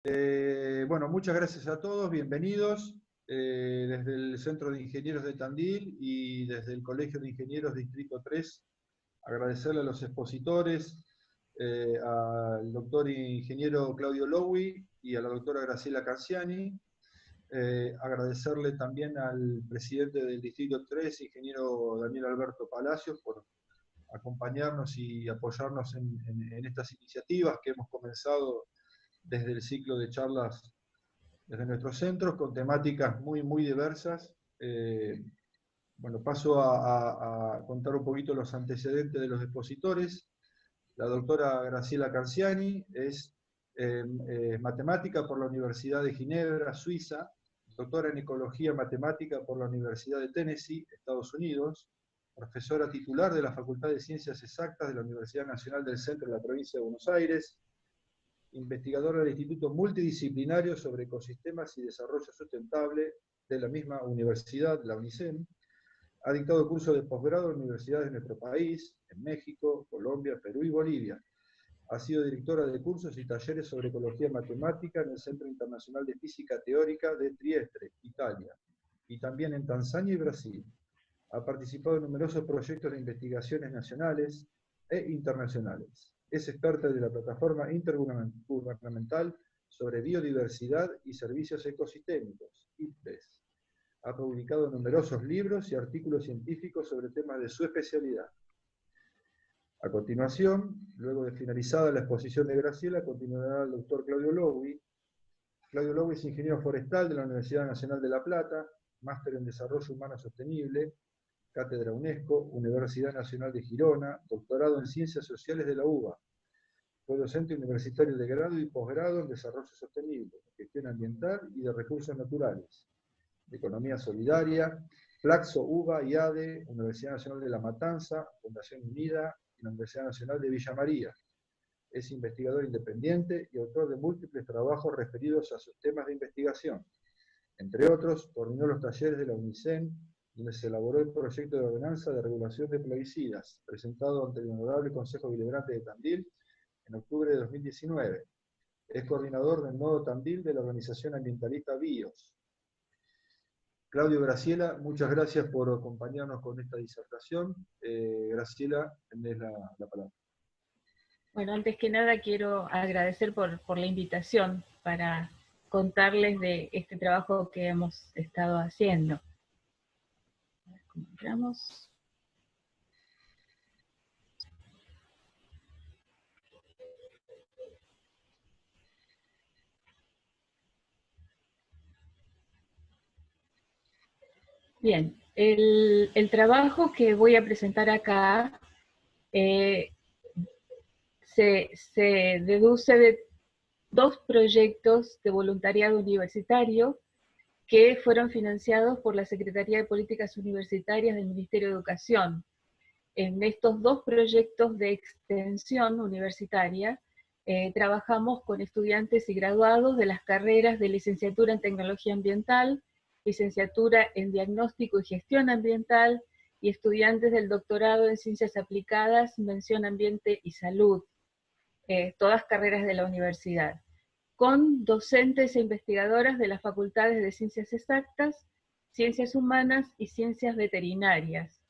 Bueno, muchas gracias a todos, bienvenidos desde el Centro de Ingenieros de Tandil y desde el Colegio de Ingenieros Distrito 3. Agradecerle a los expositores, al doctor ingeniero Claudio Lowy y a la doctora Graciela Carciani. Agradecerle también al presidente del Distrito 3, ingeniero Daniel Alberto Palacios, por acompañarnos y apoyarnos en estas iniciativas que hemos comenzado desde el ciclo de charlas desde nuestros centros, con temáticas muy diversas. Bueno, paso a contar un poquito los antecedentes de los expositores. La doctora Graciela Carciani es matemática por la Universidad de Ginebra, Suiza, doctora en Ecología Matemática por la Universidad de Tennessee, Estados Unidos, profesora titular de la Facultad de Ciencias Exactas de la Universidad Nacional del Centro de la Provincia de Buenos Aires, investigadora del Instituto Multidisciplinario sobre Ecosistemas y Desarrollo Sustentable de la misma universidad, la UNICEN. Ha dictado cursos de posgrado en universidades de nuestro país, en México, Colombia, Perú y Bolivia. Ha sido directora de cursos y talleres sobre ecología matemática en el Centro Internacional de Física Teórica de Trieste, Italia, y también en Tanzania y Brasil. Ha participado en numerosos proyectos de investigaciones nacionales e internacionales. Es experta de la Plataforma Intergubernamental sobre Biodiversidad y Servicios Ecosistémicos, IPBES. Ha publicado numerosos libros y artículos científicos sobre temas de su especialidad. A continuación, luego de finalizada la exposición de Graciela, continuará el doctor Claudio Lowy. Claudio Lowy es ingeniero forestal de la Universidad Nacional de La Plata, máster en Desarrollo Humano Sostenible, Cátedra UNESCO, Universidad Nacional de Girona, doctorado en Ciencias Sociales de la UBA. Fue docente universitario de grado y posgrado en Desarrollo Sostenible, Gestión Ambiental y de Recursos Naturales, de Economía Solidaria, Flaxo, UBA, IADE, Universidad Nacional de La Matanza, Fundación Unida y la Universidad Nacional de Villa María. Es investigador independiente y autor de múltiples trabajos referidos a sus temas de investigación. Entre otros, coordinó los talleres de la UNICEN, donde se elaboró el proyecto de ordenanza de regulación de plaguicidas, presentado ante el Honorable Consejo Deliberante de Tandil en octubre de 2019. Es coordinador del Nodo Tandil de la organización ambientalista BIOS. Claudio, Graciela, muchas gracias por acompañarnos con esta disertación. Graciela, tenés la palabra. Bueno, antes que nada quiero agradecer por la invitación para contarles de este trabajo que hemos estado haciendo. Encontramos. Bien, el trabajo que voy a presentar acá se deduce de dos proyectos de voluntariado universitario que fueron financiados por la Secretaría de Políticas Universitarias del Ministerio de Educación. En estos dos proyectos de extensión universitaria trabajamos con estudiantes y graduados de las carreras de licenciatura en Tecnología Ambiental, licenciatura en Diagnóstico y Gestión Ambiental, y estudiantes del doctorado en Ciencias Aplicadas, Mención Ambiente y Salud, todas carreras de la universidad, con docentes e investigadoras de las facultades de Ciencias Exactas, Ciencias Humanas y Ciencias Veterinarias,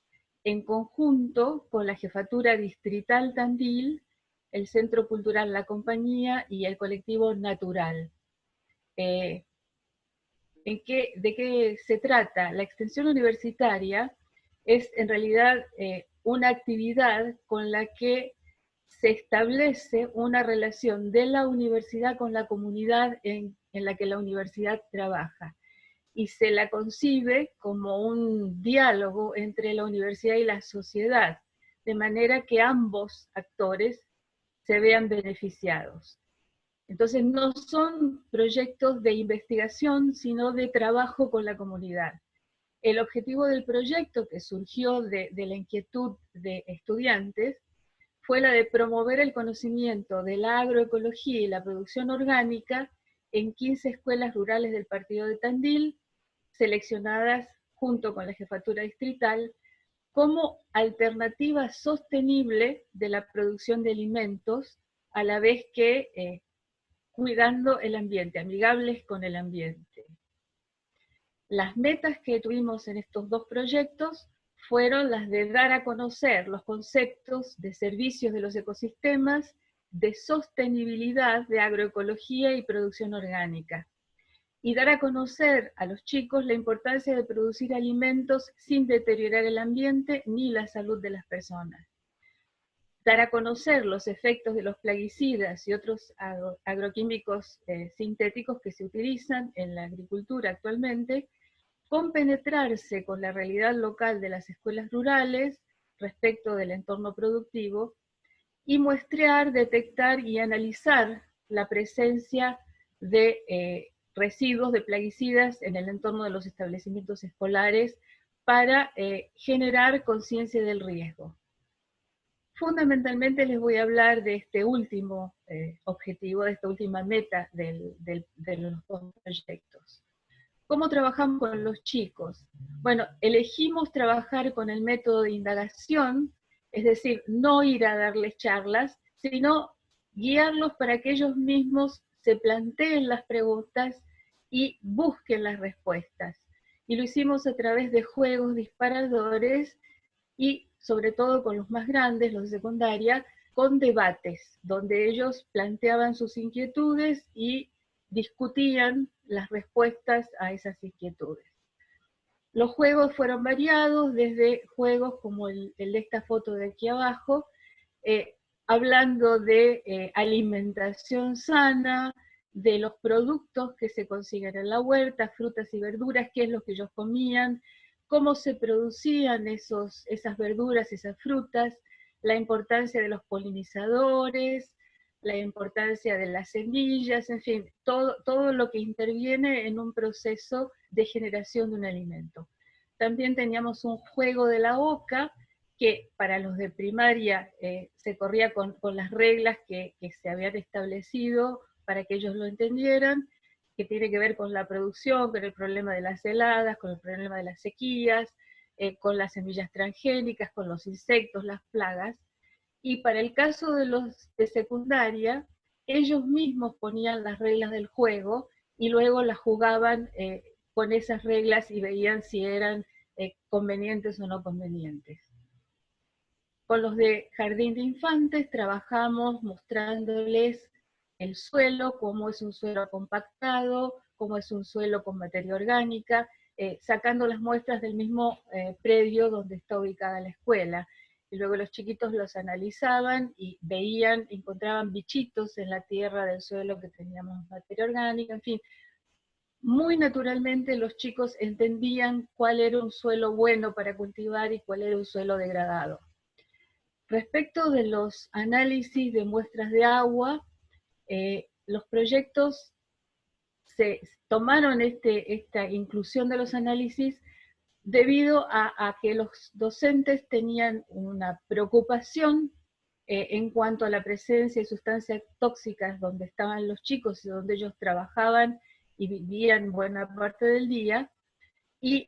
en conjunto con la Jefatura Distrital Tandil, el Centro Cultural La Compañía y el colectivo Natural. ¿De qué se trata? La extensión universitaria es en realidad una actividad con la que se establece una relación de la universidad con la comunidad en la que la universidad trabaja, y se la concibe como un diálogo entre la universidad y la sociedad, de manera que ambos actores se vean beneficiados. Entonces no son proyectos de investigación, sino de trabajo con la comunidad. El objetivo del proyecto, que surgió de la inquietud de estudiantes, fue la de promover el conocimiento de la agroecología y la producción orgánica en 15 escuelas rurales del partido de Tandil, seleccionadas junto con la jefatura distrital como alternativa sostenible de la producción de alimentos, a la vez que cuidando el ambiente, amigables con el ambiente. Las metas que tuvimos en estos dos proyectos fueron las de dar a conocer los conceptos de servicios de los ecosistemas, de sostenibilidad, de agroecología y producción orgánica, y dar a conocer a los chicos la importancia de producir alimentos sin deteriorar el ambiente ni la salud de las personas. Dar a conocer los efectos de los plaguicidas y otros agroquímicos sintéticos que se utilizan en la agricultura actualmente, compenetrarse con la realidad local de las escuelas rurales respecto del entorno productivo y muestrear, detectar y analizar la presencia de residuos de plaguicidas en el entorno de los establecimientos escolares para generar conciencia del riesgo. Fundamentalmente les voy a hablar de este último objetivo, de esta última meta de los dos proyectos. ¿Cómo trabajamos con los chicos? Bueno, elegimos trabajar con el método de indagación, es decir, no ir a darles charlas, sino guiarlos para que ellos mismos se planteen las preguntas y busquen las respuestas. Y lo hicimos a través de juegos disparadores y sobre todo con los más grandes, los de secundaria, con debates, donde ellos planteaban sus inquietudes y discutían las respuestas a esas inquietudes. Los juegos fueron variados, desde juegos como el de esta foto de aquí abajo, hablando de alimentación sana, de los productos que se consiguen en la huerta, frutas y verduras, qué es lo que ellos comían, cómo se producían esas verduras, esas frutas, la importancia de los polinizadores, la importancia de las semillas, en fin, todo lo que interviene en un proceso de generación de un alimento. También teníamos un juego de la oca, que para los de primaria se corría con las reglas que se habían establecido para que ellos lo entendieran, que tiene que ver con la producción, con el problema de las heladas, con el problema de las sequías, con las semillas transgénicas, con los insectos, las plagas. Y para el caso de los de secundaria, ellos mismos ponían las reglas del juego y luego las jugaban con esas reglas y veían si eran convenientes o no convenientes. Con los de jardín de infantes trabajamos mostrándoles el suelo, cómo es un suelo compactado, cómo es un suelo con materia orgánica, sacando las muestras del mismo predio donde está ubicada la escuela. Y luego los chiquitos los analizaban y veían, encontraban bichitos en la tierra del suelo que teníamos materia orgánica, en fin. Muy naturalmente los chicos entendían cuál era un suelo bueno para cultivar y cuál era un suelo degradado. Respecto de los análisis de muestras de agua, los proyectos se tomaron esta inclusión de los análisis debido a que los docentes tenían una preocupación en cuanto a la presencia de sustancias tóxicas donde estaban los chicos y donde ellos trabajaban y vivían buena parte del día, y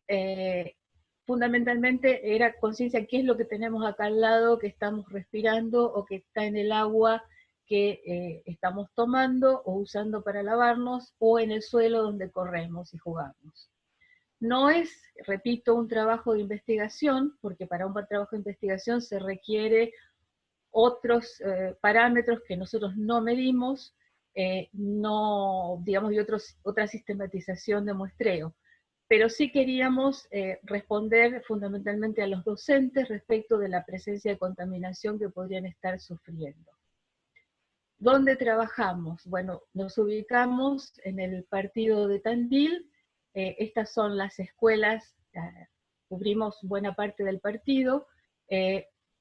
fundamentalmente era conciencia qué es lo que tenemos acá al lado, que estamos respirando o que está en el agua que estamos tomando o usando para lavarnos, o en el suelo donde corremos y jugamos. No es, repito, un trabajo de investigación, porque para un trabajo de investigación se requiere otros parámetros que nosotros no medimos, digamos, y otra sistematización de muestreo. Pero sí queríamos responder fundamentalmente a los docentes respecto de la presencia de contaminación que podrían estar sufriendo. ¿Dónde trabajamos? Bueno, nos ubicamos en el partido de Tandil. Estas son las escuelas, cubrimos buena parte del partido.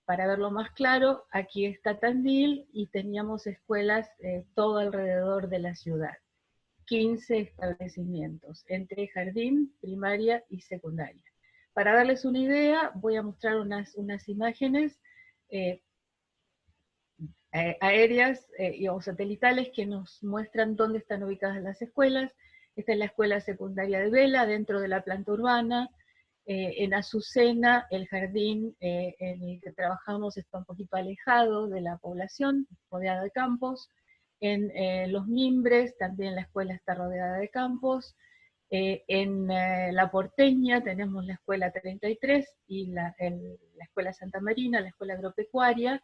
Para verlo más claro, aquí está Tandil y teníamos escuelas todo alrededor de la ciudad. 15 establecimientos, entre jardín, primaria y secundaria. Para darles una idea, voy a mostrar unas imágenes aéreas o satelitales que nos muestran dónde están ubicadas las escuelas. Esta es la escuela secundaria de Vela, dentro de la planta urbana. En Azucena, el jardín en el que trabajamos está un poquito alejado de la población, rodeado de campos. En Los Mimbres también la escuela está rodeada de campos. En La Porteña tenemos la escuela 33 y la escuela Santa Marina, la escuela agropecuaria,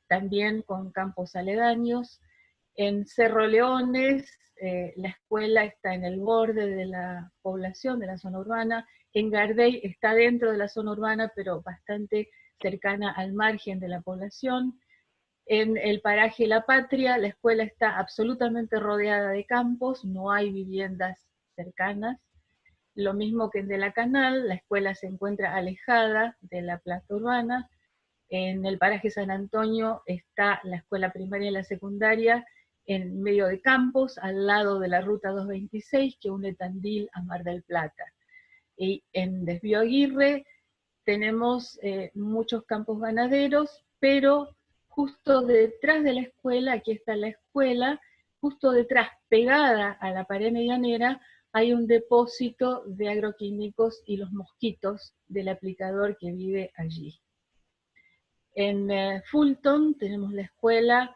también con campos aledaños. En Cerro Leones, la escuela está en el borde de la población, de la zona urbana. En Gardey está dentro de la zona urbana, pero bastante cercana al margen de la población. En el paraje La Patria, la escuela está absolutamente rodeada de campos, no hay viviendas cercanas. Lo mismo que en De la Canal, la escuela se encuentra alejada de la plaza urbana. En el paraje San Antonio está la escuela primaria y la secundaria en medio de campos, al lado de la ruta 226 que une Tandil a Mar del Plata. Y en Desvío Aguirre tenemos muchos campos ganaderos, pero justo detrás de la escuela, aquí está la escuela, justo detrás, pegada a la pared medianera, hay un depósito de agroquímicos y los mosquitos del aplicador que vive allí. En Fulton tenemos la escuela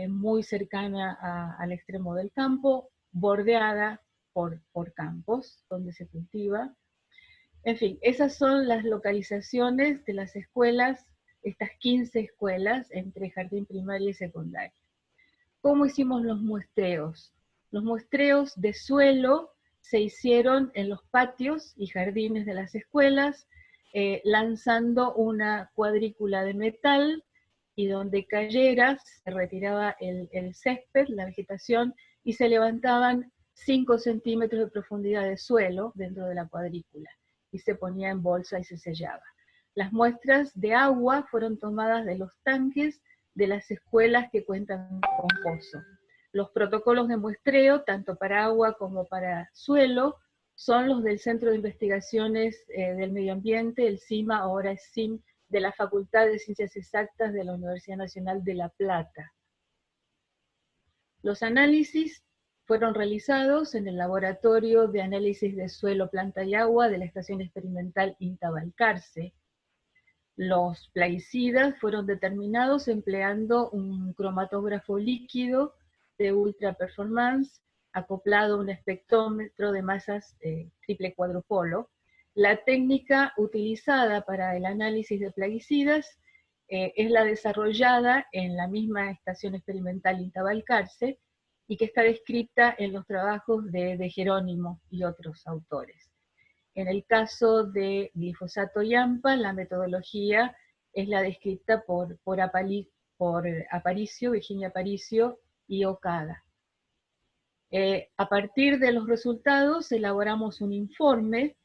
muy cercana al extremo del campo, bordeada por campos donde se cultiva. En fin, esas son las localizaciones de las escuelas, estas 15 escuelas entre jardín primaria y secundaria. ¿Cómo hicimos los muestreos? Los muestreos de suelo se hicieron en los patios y jardines de las escuelas, lanzando una cuadrícula de metal y donde cayera se retiraba el césped, la vegetación, y se levantaban 5 centímetros de profundidad de suelo dentro de la cuadrícula y se ponía en bolsa y se sellaba. Las muestras de agua fueron tomadas de los tanques de las escuelas que cuentan con pozo. Los protocolos de muestreo, tanto para agua como para suelo, son los del Centro de Investigaciones del Medio Ambiente, el CIMA, ahora es CIM, de la Facultad de Ciencias Exactas de la Universidad Nacional de La Plata. Los análisis fueron realizados en el Laboratorio de Análisis de Suelo, Planta y Agua de la Estación Experimental INTA Balcarce. Los plaguicidas fueron determinados empleando un cromatógrafo líquido de ultra performance acoplado a un espectrómetro de masas triple cuadrupolo. La técnica utilizada para el análisis de plaguicidas es la desarrollada en la misma Estación Experimental INTA Balcarce y que está descrita en los trabajos de Jerónimo y otros autores. En el caso de glifosato y AMPA, la metodología es la descrita por Aparicio, Virginia Aparicio y Okada. A partir de los resultados elaboramos un informe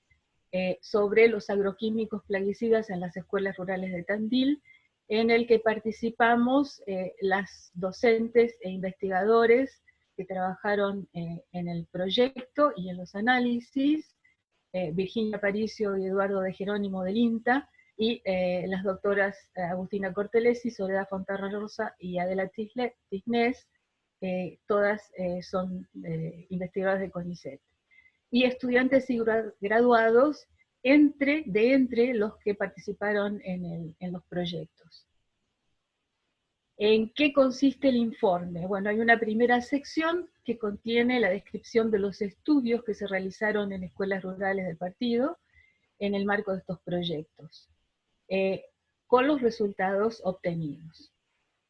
sobre los agroquímicos plaguicidas en las escuelas rurales de Tandil, en el que participamos las docentes e investigadores que trabajaron en el proyecto y en los análisis, Virginia Aparicio y Eduardo de Jerónimo del INTA, y las doctoras Agustina Cortelesi, Soledad Fontarrosa y Adela Tisnés, todas son investigadoras de CONICET. Y estudiantes y graduados de entre los que participaron en los proyectos. ¿En qué consiste el informe? Bueno, hay una primera sección que contiene la descripción de los estudios que se realizaron en escuelas rurales del partido en el marco de estos proyectos, con los resultados obtenidos.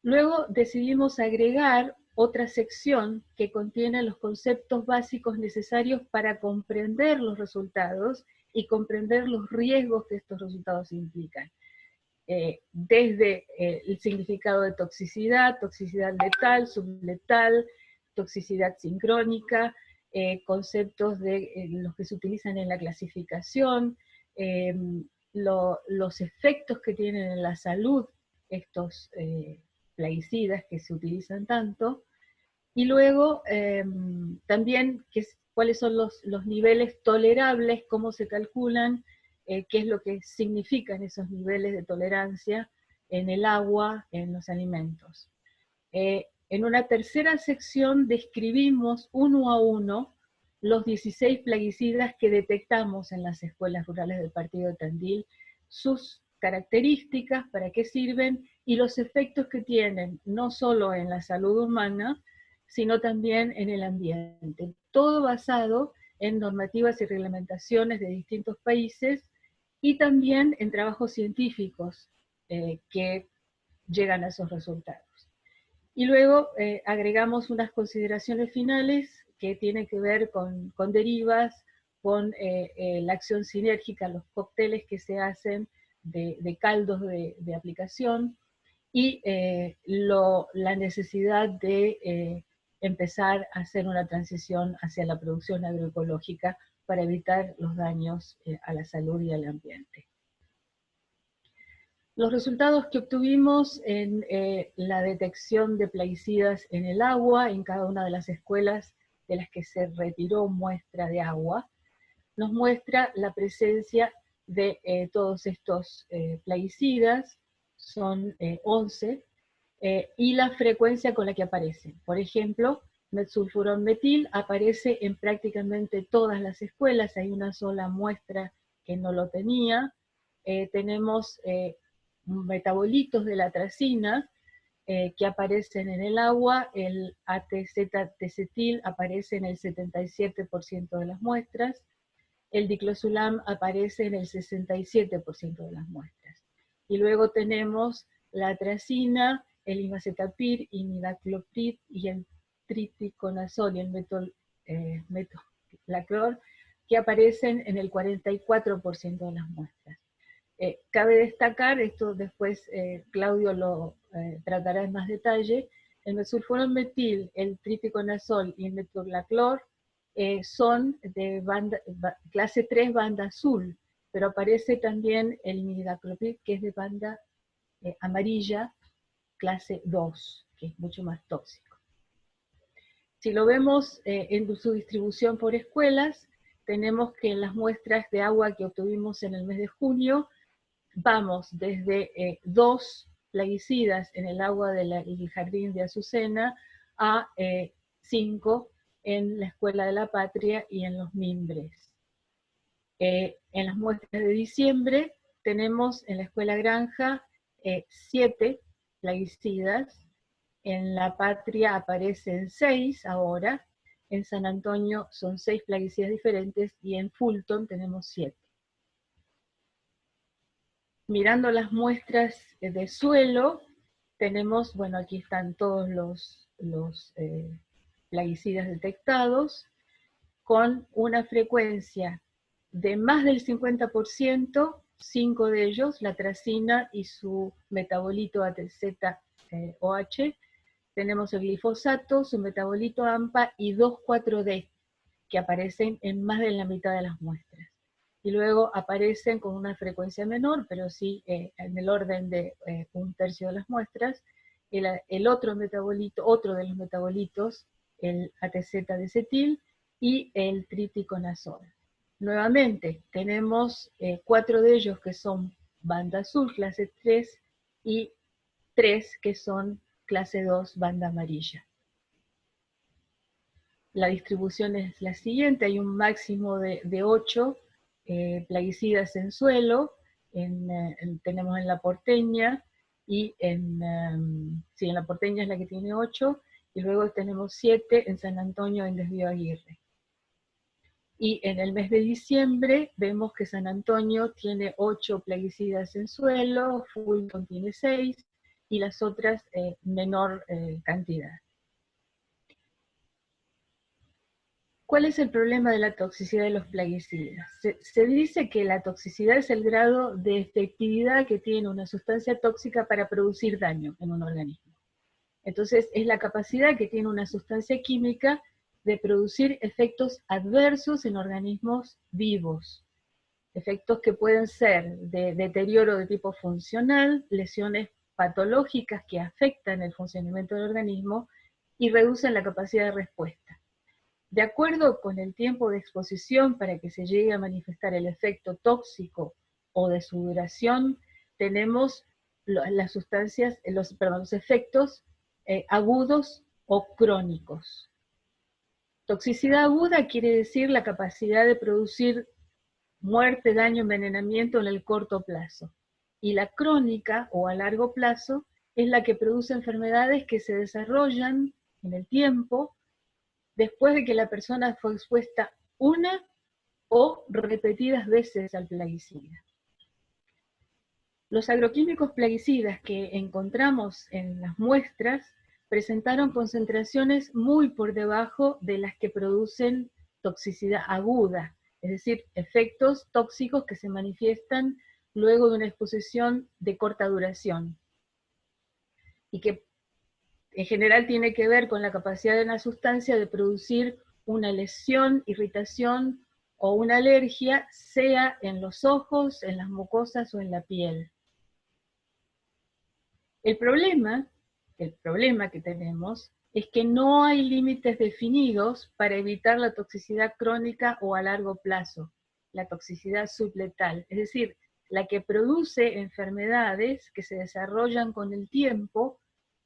Luego decidimos agregar otra sección que contiene los conceptos básicos necesarios para comprender los resultados y comprender los riesgos que estos resultados implican. Desde el significado de toxicidad, toxicidad letal, subletal, toxicidad sincrónica, conceptos de los que se utilizan en la clasificación, los efectos que tienen en la salud estos plaguicidas que se utilizan tanto, y luego también cuáles son los niveles tolerables, cómo se calculan, qué es lo que significan esos niveles de tolerancia en el agua, en los alimentos. En una tercera sección describimos uno a uno los 16 plaguicidas que detectamos en las escuelas rurales del partido de Tandil, sus características, para qué sirven, y los efectos que tienen, no solo en la salud humana, sino también en el ambiente. Todo basado en normativas y reglamentaciones de distintos países y también en trabajos científicos que llegan a esos resultados. Y luego agregamos unas consideraciones finales que tienen que ver con derivas, con la acción sinérgica, los cócteles que se hacen de caldos de aplicación, y la necesidad de empezar a hacer una transición hacia la producción agroecológica para evitar los daños a la salud y al ambiente. Los resultados que obtuvimos en la detección de plaguicidas en el agua, en cada una de las escuelas de las que se retiró muestra de agua, nos muestra la presencia de todos estos plaguicidas, son 11, y la frecuencia con la que aparecen. Por ejemplo, metsulfuronmetil aparece en prácticamente todas las escuelas, hay una sola muestra que no lo tenía. Tenemos metabolitos de la tracina que aparecen en el agua, el ATZ-tecetil aparece en el 77% de las muestras, el diclosulam aparece en el 67% de las muestras. Y luego tenemos la atracina, el imacetapir, imidacloprid y el triticonazol y el metolaclor, que aparecen en el 44% de las muestras. Cabe destacar, esto después Claudio lo tratará en más detalle, el mesulfuronmetil, el triticonazol y el metolaclor son de clase 3 banda azul, pero aparece también el imidacloprid, que es de banda amarilla, clase 2, que es mucho más tóxico. Si lo vemos en su distribución por escuelas, tenemos que en las muestras de agua que obtuvimos en el mes de junio, vamos desde 2 plaguicidas en el agua del jardín de Azucena a 5 en la Escuela de la Patria y en los Mimbres. En las muestras de diciembre tenemos en la Escuela Granja 7 plaguicidas, en la Patria aparecen 6 ahora, en San Antonio son 6 plaguicidas diferentes y en Fulton tenemos 7. Mirando las muestras de suelo, tenemos, bueno, aquí están todos los plaguicidas detectados, con una frecuencia de más del 50%, 5 de ellos, la tracina y su metabolito ATZ-OH, tenemos el glifosato, su metabolito AMPA y 2,4-D, que aparecen en más de la mitad de las muestras. Y luego aparecen con una frecuencia menor, pero sí en el orden de 1/3 de las muestras, el otro metabolito, otro de los metabolitos, el ATZ-decetil y el triticonazol. Nuevamente, tenemos 4 de ellos que son banda azul, clase 3, y 3 que son clase 2, banda amarilla. La distribución es la siguiente, hay un máximo de 8 plaguicidas en suelo, tenemos en La Porteña, y en La Porteña es la que tiene 8, y luego tenemos 7 en San Antonio en Desvío Aguirre. Y en el mes de diciembre vemos que San Antonio tiene 8 plaguicidas en suelo, Fulton tiene 6, y las otras menor cantidad. ¿Cuál es el problema de la toxicidad de los plaguicidas? Se dice que la toxicidad es el grado de efectividad que tiene una sustancia tóxica para producir daño en un organismo. Entonces, es la capacidad que tiene una sustancia química de producir efectos adversos en organismos vivos. Efectos que pueden ser de deterioro de tipo funcional, lesiones patológicas que afectan el funcionamiento del organismo y reducen la capacidad de respuesta. De acuerdo con el tiempo de exposición para que se llegue a manifestar el efecto tóxico o de su duración, tenemos las sustancias, los efectos agudos o crónicos. Toxicidad aguda quiere decir la capacidad de producir muerte, daño, envenenamiento en el corto plazo. Y la crónica o a largo plazo es la que produce enfermedades que se desarrollan en el tiempo, después de que la persona fue expuesta una o repetidas veces al plaguicida. Los agroquímicos plaguicidas que encontramos en las muestras presentaron concentraciones muy por debajo de las que producen toxicidad aguda, es decir, efectos tóxicos que se manifiestan luego de una exposición de corta duración, y que en general tiene que ver con la capacidad de una sustancia de producir una lesión, irritación o una alergia, sea en los ojos, en las mucosas o en la piel. El problema que tenemos es que no hay límites definidos para evitar la toxicidad crónica o a largo plazo, la toxicidad subletal, es decir, la que produce enfermedades que se desarrollan con el tiempo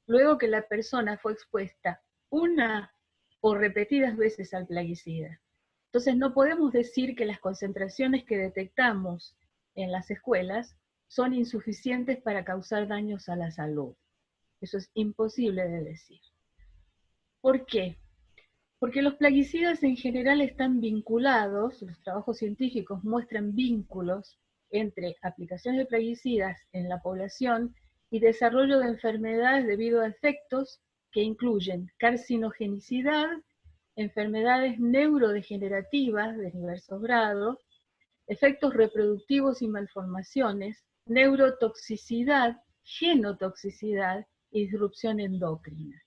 luego que la persona fue expuesta una o repetidas veces al plaguicida. Entonces no podemos decir que las concentraciones que detectamos en las escuelas son insuficientes para causar daños a la salud. Eso es imposible de decir. ¿Por qué? Porque los plaguicidas en general están vinculados, los trabajos científicos muestran vínculos entre aplicaciones de plaguicidas en la población y desarrollo de enfermedades debido a efectos que incluyen carcinogenicidad, enfermedades neurodegenerativas de diversos grados, efectos reproductivos y malformaciones, neurotoxicidad, genotoxicidad y disrupción endocrina.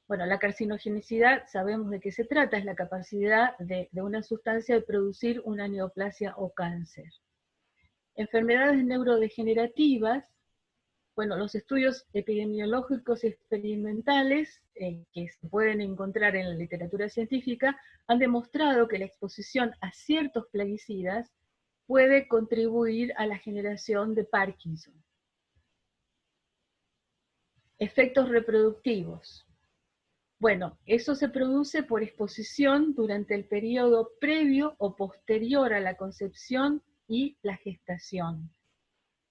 Bueno, la carcinogenicidad, sabemos de qué se trata, es la capacidad de una sustancia de producir una neoplasia o cáncer. Enfermedades neurodegenerativas, bueno, los estudios epidemiológicos y experimentales que se pueden encontrar en la literatura científica han demostrado que la exposición a ciertos plaguicidas puede contribuir a la generación de Parkinson. Efectos reproductivos. Bueno, eso se produce por exposición durante el periodo previo o posterior a la concepción y la gestación.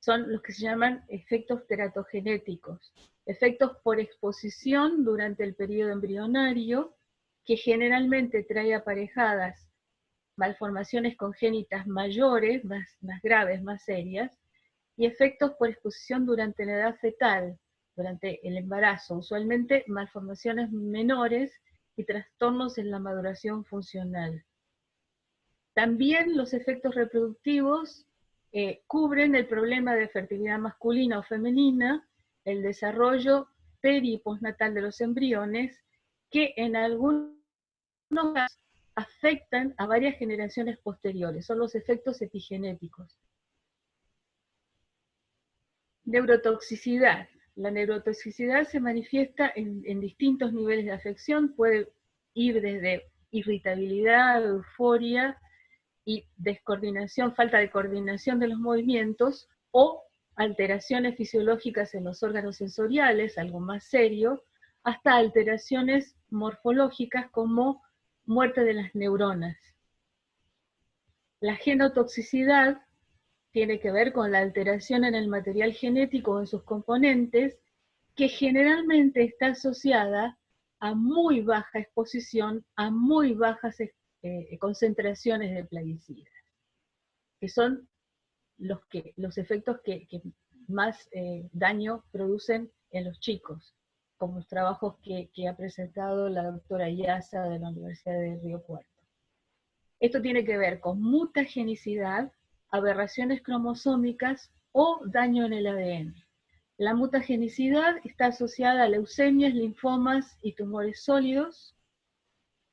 Son los que se llaman efectos teratogenéticos, efectos por exposición durante el periodo embrionario, que generalmente trae aparejadas malformaciones congénitas mayores, más graves, más serias, y efectos por exposición durante la edad fetal, durante el embarazo, usualmente malformaciones menores y trastornos en la maduración funcional. También los efectos reproductivos cubren el problema de fertilidad masculina o femenina, el desarrollo peri y postnatal de los embriones, que en algunos casos afectan a varias generaciones posteriores, son los efectos epigenéticos. Neurotoxicidad. La neurotoxicidad se manifiesta en distintos niveles de afección, puede ir desde irritabilidad, euforia y descoordinación, falta de coordinación de los movimientos, o alteraciones fisiológicas en los órganos sensoriales, algo más serio, hasta alteraciones morfológicas como muerte de las neuronas. La genotoxicidad tiene que ver con la alteración en el material genético o en sus componentes, que generalmente está asociada a muy baja exposición, a muy bajas concentraciones de plaguicidas, que son los efectos que más daño producen en los chicos, como los trabajos que ha presentado la doctora Iasa de la Universidad de Río Cuarto. Esto tiene que ver con mutagenicidad, aberraciones cromosómicas o daño en el ADN. La mutagenicidad está asociada a leucemias, linfomas y tumores sólidos.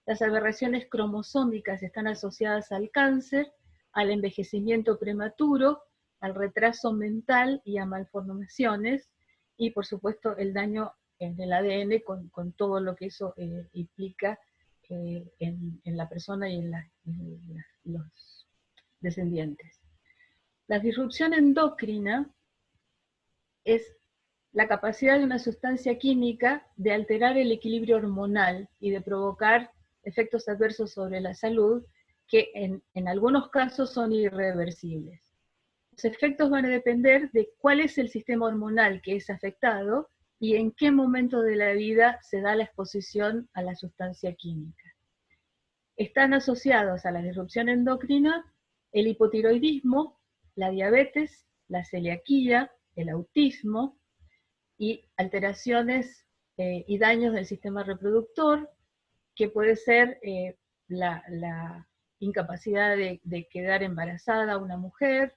Las aberraciones cromosómicas están asociadas al cáncer, al envejecimiento prematuro, al retraso mental y a malformaciones, y por supuesto el daño en el ADN con todo lo que eso implica en la persona y en los descendientes. La disrupción endocrina es la capacidad de una sustancia química de alterar el equilibrio hormonal y de provocar efectos adversos sobre la salud que en algunos casos son irreversibles. Los efectos van a depender de cuál es el sistema hormonal que es afectado y en qué momento de la vida se da la exposición a la sustancia química. Están asociados a la disrupción endocrina el hipotiroidismo, la diabetes, la celiaquía, el autismo y alteraciones y daños del sistema reproductor, que puede ser la incapacidad de quedar embarazada una mujer,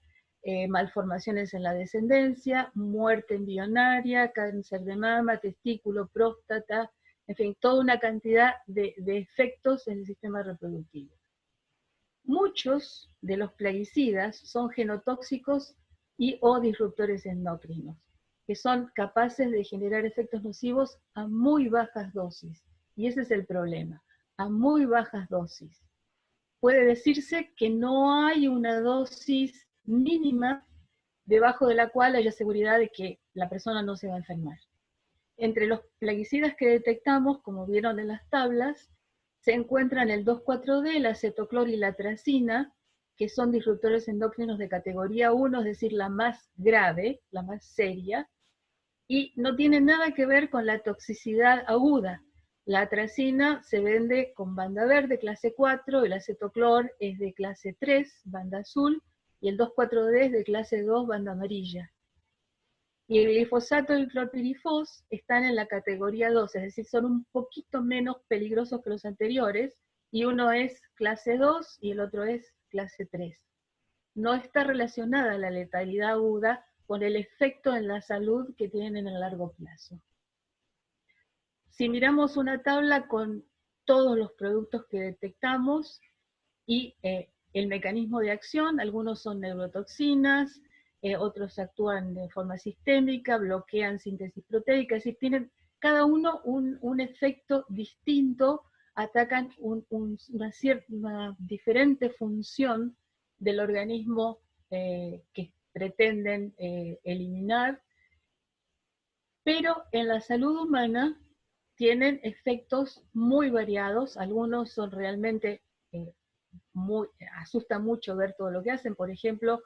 malformaciones en la descendencia, muerte embrionaria, cáncer de mama, testículo, próstata, en fin, toda una cantidad de efectos en el sistema reproductivo. Muchos de los plaguicidas son genotóxicos y o disruptores endocrinos, que son capaces de generar efectos nocivos a muy bajas dosis. Y ese es el problema, a muy bajas dosis. Puede decirse que no hay una dosis mínima debajo de la cual haya seguridad de que la persona no se va a enfermar. Entre los plaguicidas que detectamos, como vieron en las tablas, se encuentran el 2,4-D, la acetoclor y la atracina, que son disruptores endócrinos de categoría 1, es decir, la más grave, la más seria, y no tiene nada que ver con la toxicidad aguda. La atracina se vende con banda verde, clase 4, el acetoclor es de clase 3, banda azul, y el 2,4-D es de clase 2, banda amarilla. Y el glifosato y el clorpirifos están en la categoría 2, es decir, son un poquito menos peligrosos que los anteriores, y uno es clase 2 y el otro es clase 3. No está relacionada la letalidad aguda con el efecto en la salud que tienen en el largo plazo. Si miramos una tabla con todos los productos que detectamos y el mecanismo de acción, algunos son neurotoxinas, otros actúan de forma sistémica, bloquean síntesis proteica, es decir, tienen cada uno un efecto distinto, atacan una diferente función del organismo que pretenden eliminar, pero en la salud humana tienen efectos muy variados, algunos son realmente asusta mucho ver todo lo que hacen. Por ejemplo,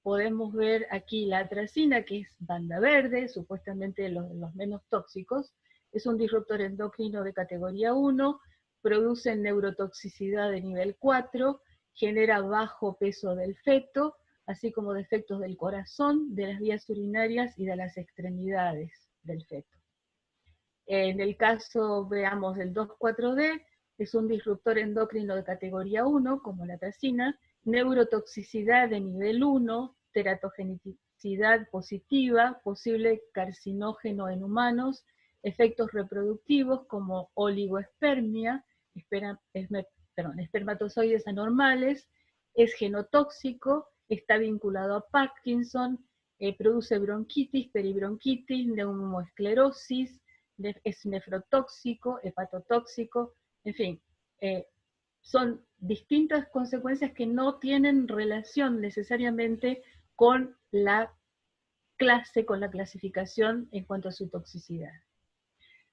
podemos ver aquí la atracina, que es banda verde, supuestamente los menos tóxicos, es un disruptor endocrino de categoría 1, produce neurotoxicidad de nivel 4, genera bajo peso del feto, así como defectos del corazón, de las vías urinarias y de las extremidades del feto. En el caso, veamos, del 2,4-D, es un disruptor endocrino de categoría 1, como la atracina, neurotoxicidad de nivel 1, teratogenicidad positiva, posible carcinógeno en humanos, efectos reproductivos como oligoespermia, espermatozoides anormales, es genotóxico, está vinculado a Parkinson, produce bronquitis, peribronquitis, neumoesclerosis, es nefrotóxico, hepatotóxico, en fin, son distintas consecuencias que no tienen relación necesariamente con la clase, con la clasificación en cuanto a su toxicidad.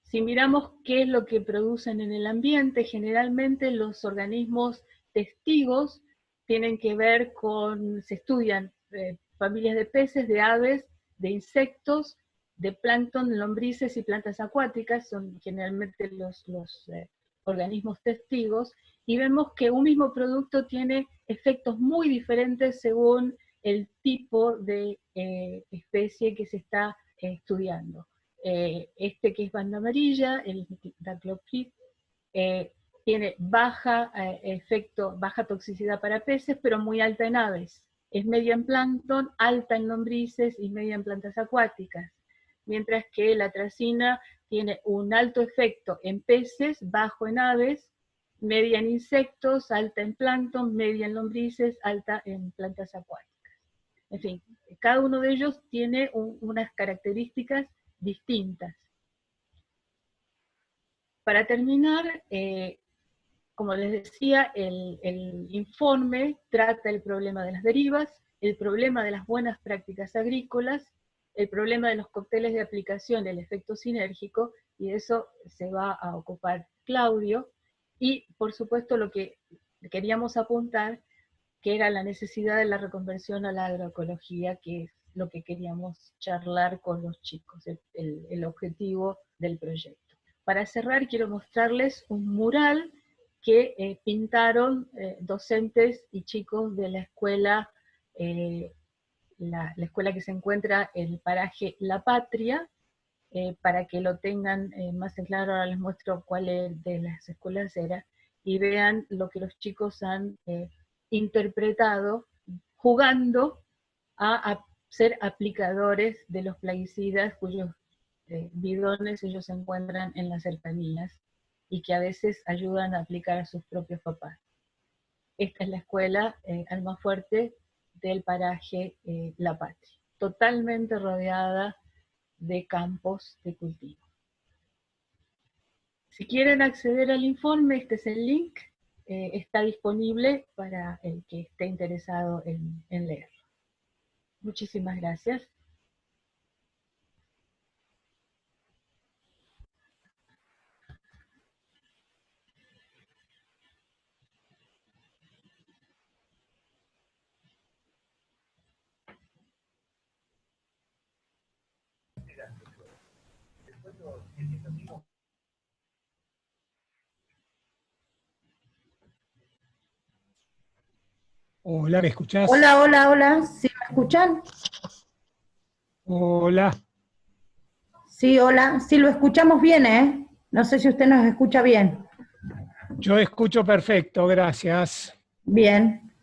Si miramos qué es lo que producen en el ambiente, generalmente los organismos testigos tienen que ver con, se estudian familias de peces, de aves, de insectos, de plancton, lombrices y plantas acuáticas, son generalmente los organismos testigos, y vemos que un mismo producto tiene efectos muy diferentes según el tipo de especie que se está estudiando. Este que es banda amarilla, el dacloprid, tiene baja toxicidad para peces, pero muy alta en aves. Es media en plancton, alta en lombrices y media en plantas acuáticas. Mientras que la atracina tiene un alto efecto en peces, bajo en aves, media en insectos, alta en plancton, media en lombrices, alta en plantas acuáticas. En fin, cada uno de ellos tiene unas características distintas. Para terminar, como les decía, el informe trata el problema de las derivas, el problema de las buenas prácticas agrícolas, el problema de los cócteles de aplicación, el efecto sinérgico, y de eso se va a ocupar Claudio, y por supuesto lo que queríamos apuntar, que era la necesidad de la reconversión a la agroecología, que es lo que queríamos charlar con los chicos, el objetivo del proyecto. Para cerrar, quiero mostrarles un mural que pintaron docentes y chicos de la escuela, la escuela que se encuentra en el paraje La Patria, para que lo tengan más en claro. Ahora les muestro cuál de las escuelas era, y vean lo que los chicos han interpretado jugando a ser aplicadores de los plaguicidas cuyos bidones ellos encuentran en las cercanías y que a veces ayudan a aplicar a sus propios papás. Esta es la escuela Almafuerte del paraje La Patria, totalmente rodeada de campos de cultivo. Si quieren acceder al informe, este es el link, está disponible para el que esté interesado en leerlo. Muchísimas gracias. Hola, ¿me escuchás? Hola, hola, hola. ¿Sí me escuchan? Hola. Sí, hola. Sí, lo escuchamos bien, ¿eh? No sé si usted nos escucha bien. Yo escucho perfecto, gracias. Bien.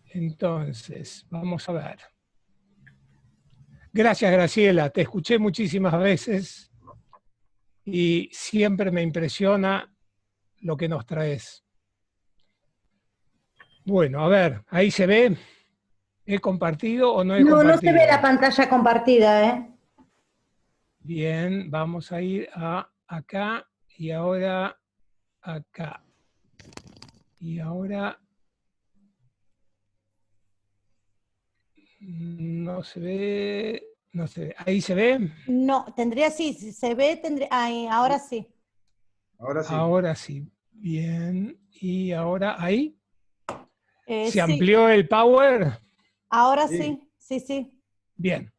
Entonces, vamos a ver. Gracias, Graciela. Te escuché muchísimas veces y siempre me impresiona lo que nos traes. Bueno, a ver, ¿ahí se ve? ¿He compartido o no he No, compartido? no se ve la pantalla compartida, ¿eh? Bien, vamos a ir a acá y ahora acá. Y ahora no se ve, no se ve. ¿Ahí se ve? No, tendría sí, si se ve, tendría. Ahí, ahora sí. Ahora sí. Ahora sí. Bien. ¿Y ahora ahí? ¿Se Sí, amplió el power? ahora Sí. sí, sí. Bien.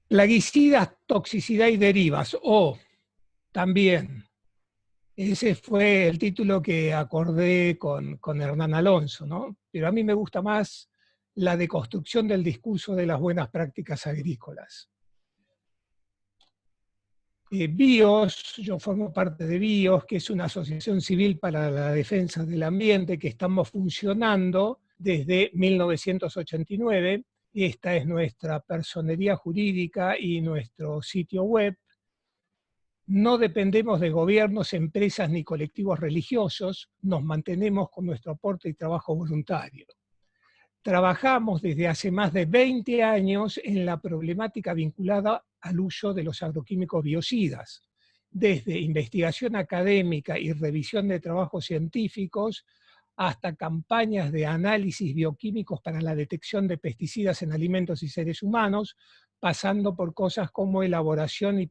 Plaguicidas, toxicidad y derivas. O también, ese fue el título que acordé con Hernán Alonso, ¿no? Pero a mí me gusta más la deconstrucción del discurso de las buenas prácticas agrícolas. BIOS, yo formo parte de BIOS, que es una asociación civil para la defensa del ambiente que estamos funcionando desde 1989. Esta es nuestra personería jurídica y nuestro sitio web. No dependemos de gobiernos, empresas ni colectivos religiosos, nos mantenemos con nuestro aporte y trabajo voluntario. Trabajamos desde hace más de 20 años en la problemática vinculada al uso de los agroquímicos biocidas, desde investigación académica y revisión de trabajos científicos hasta campañas de análisis bioquímicos para la detección de pesticidas en alimentos y seres humanos, pasando por cosas como elaboración y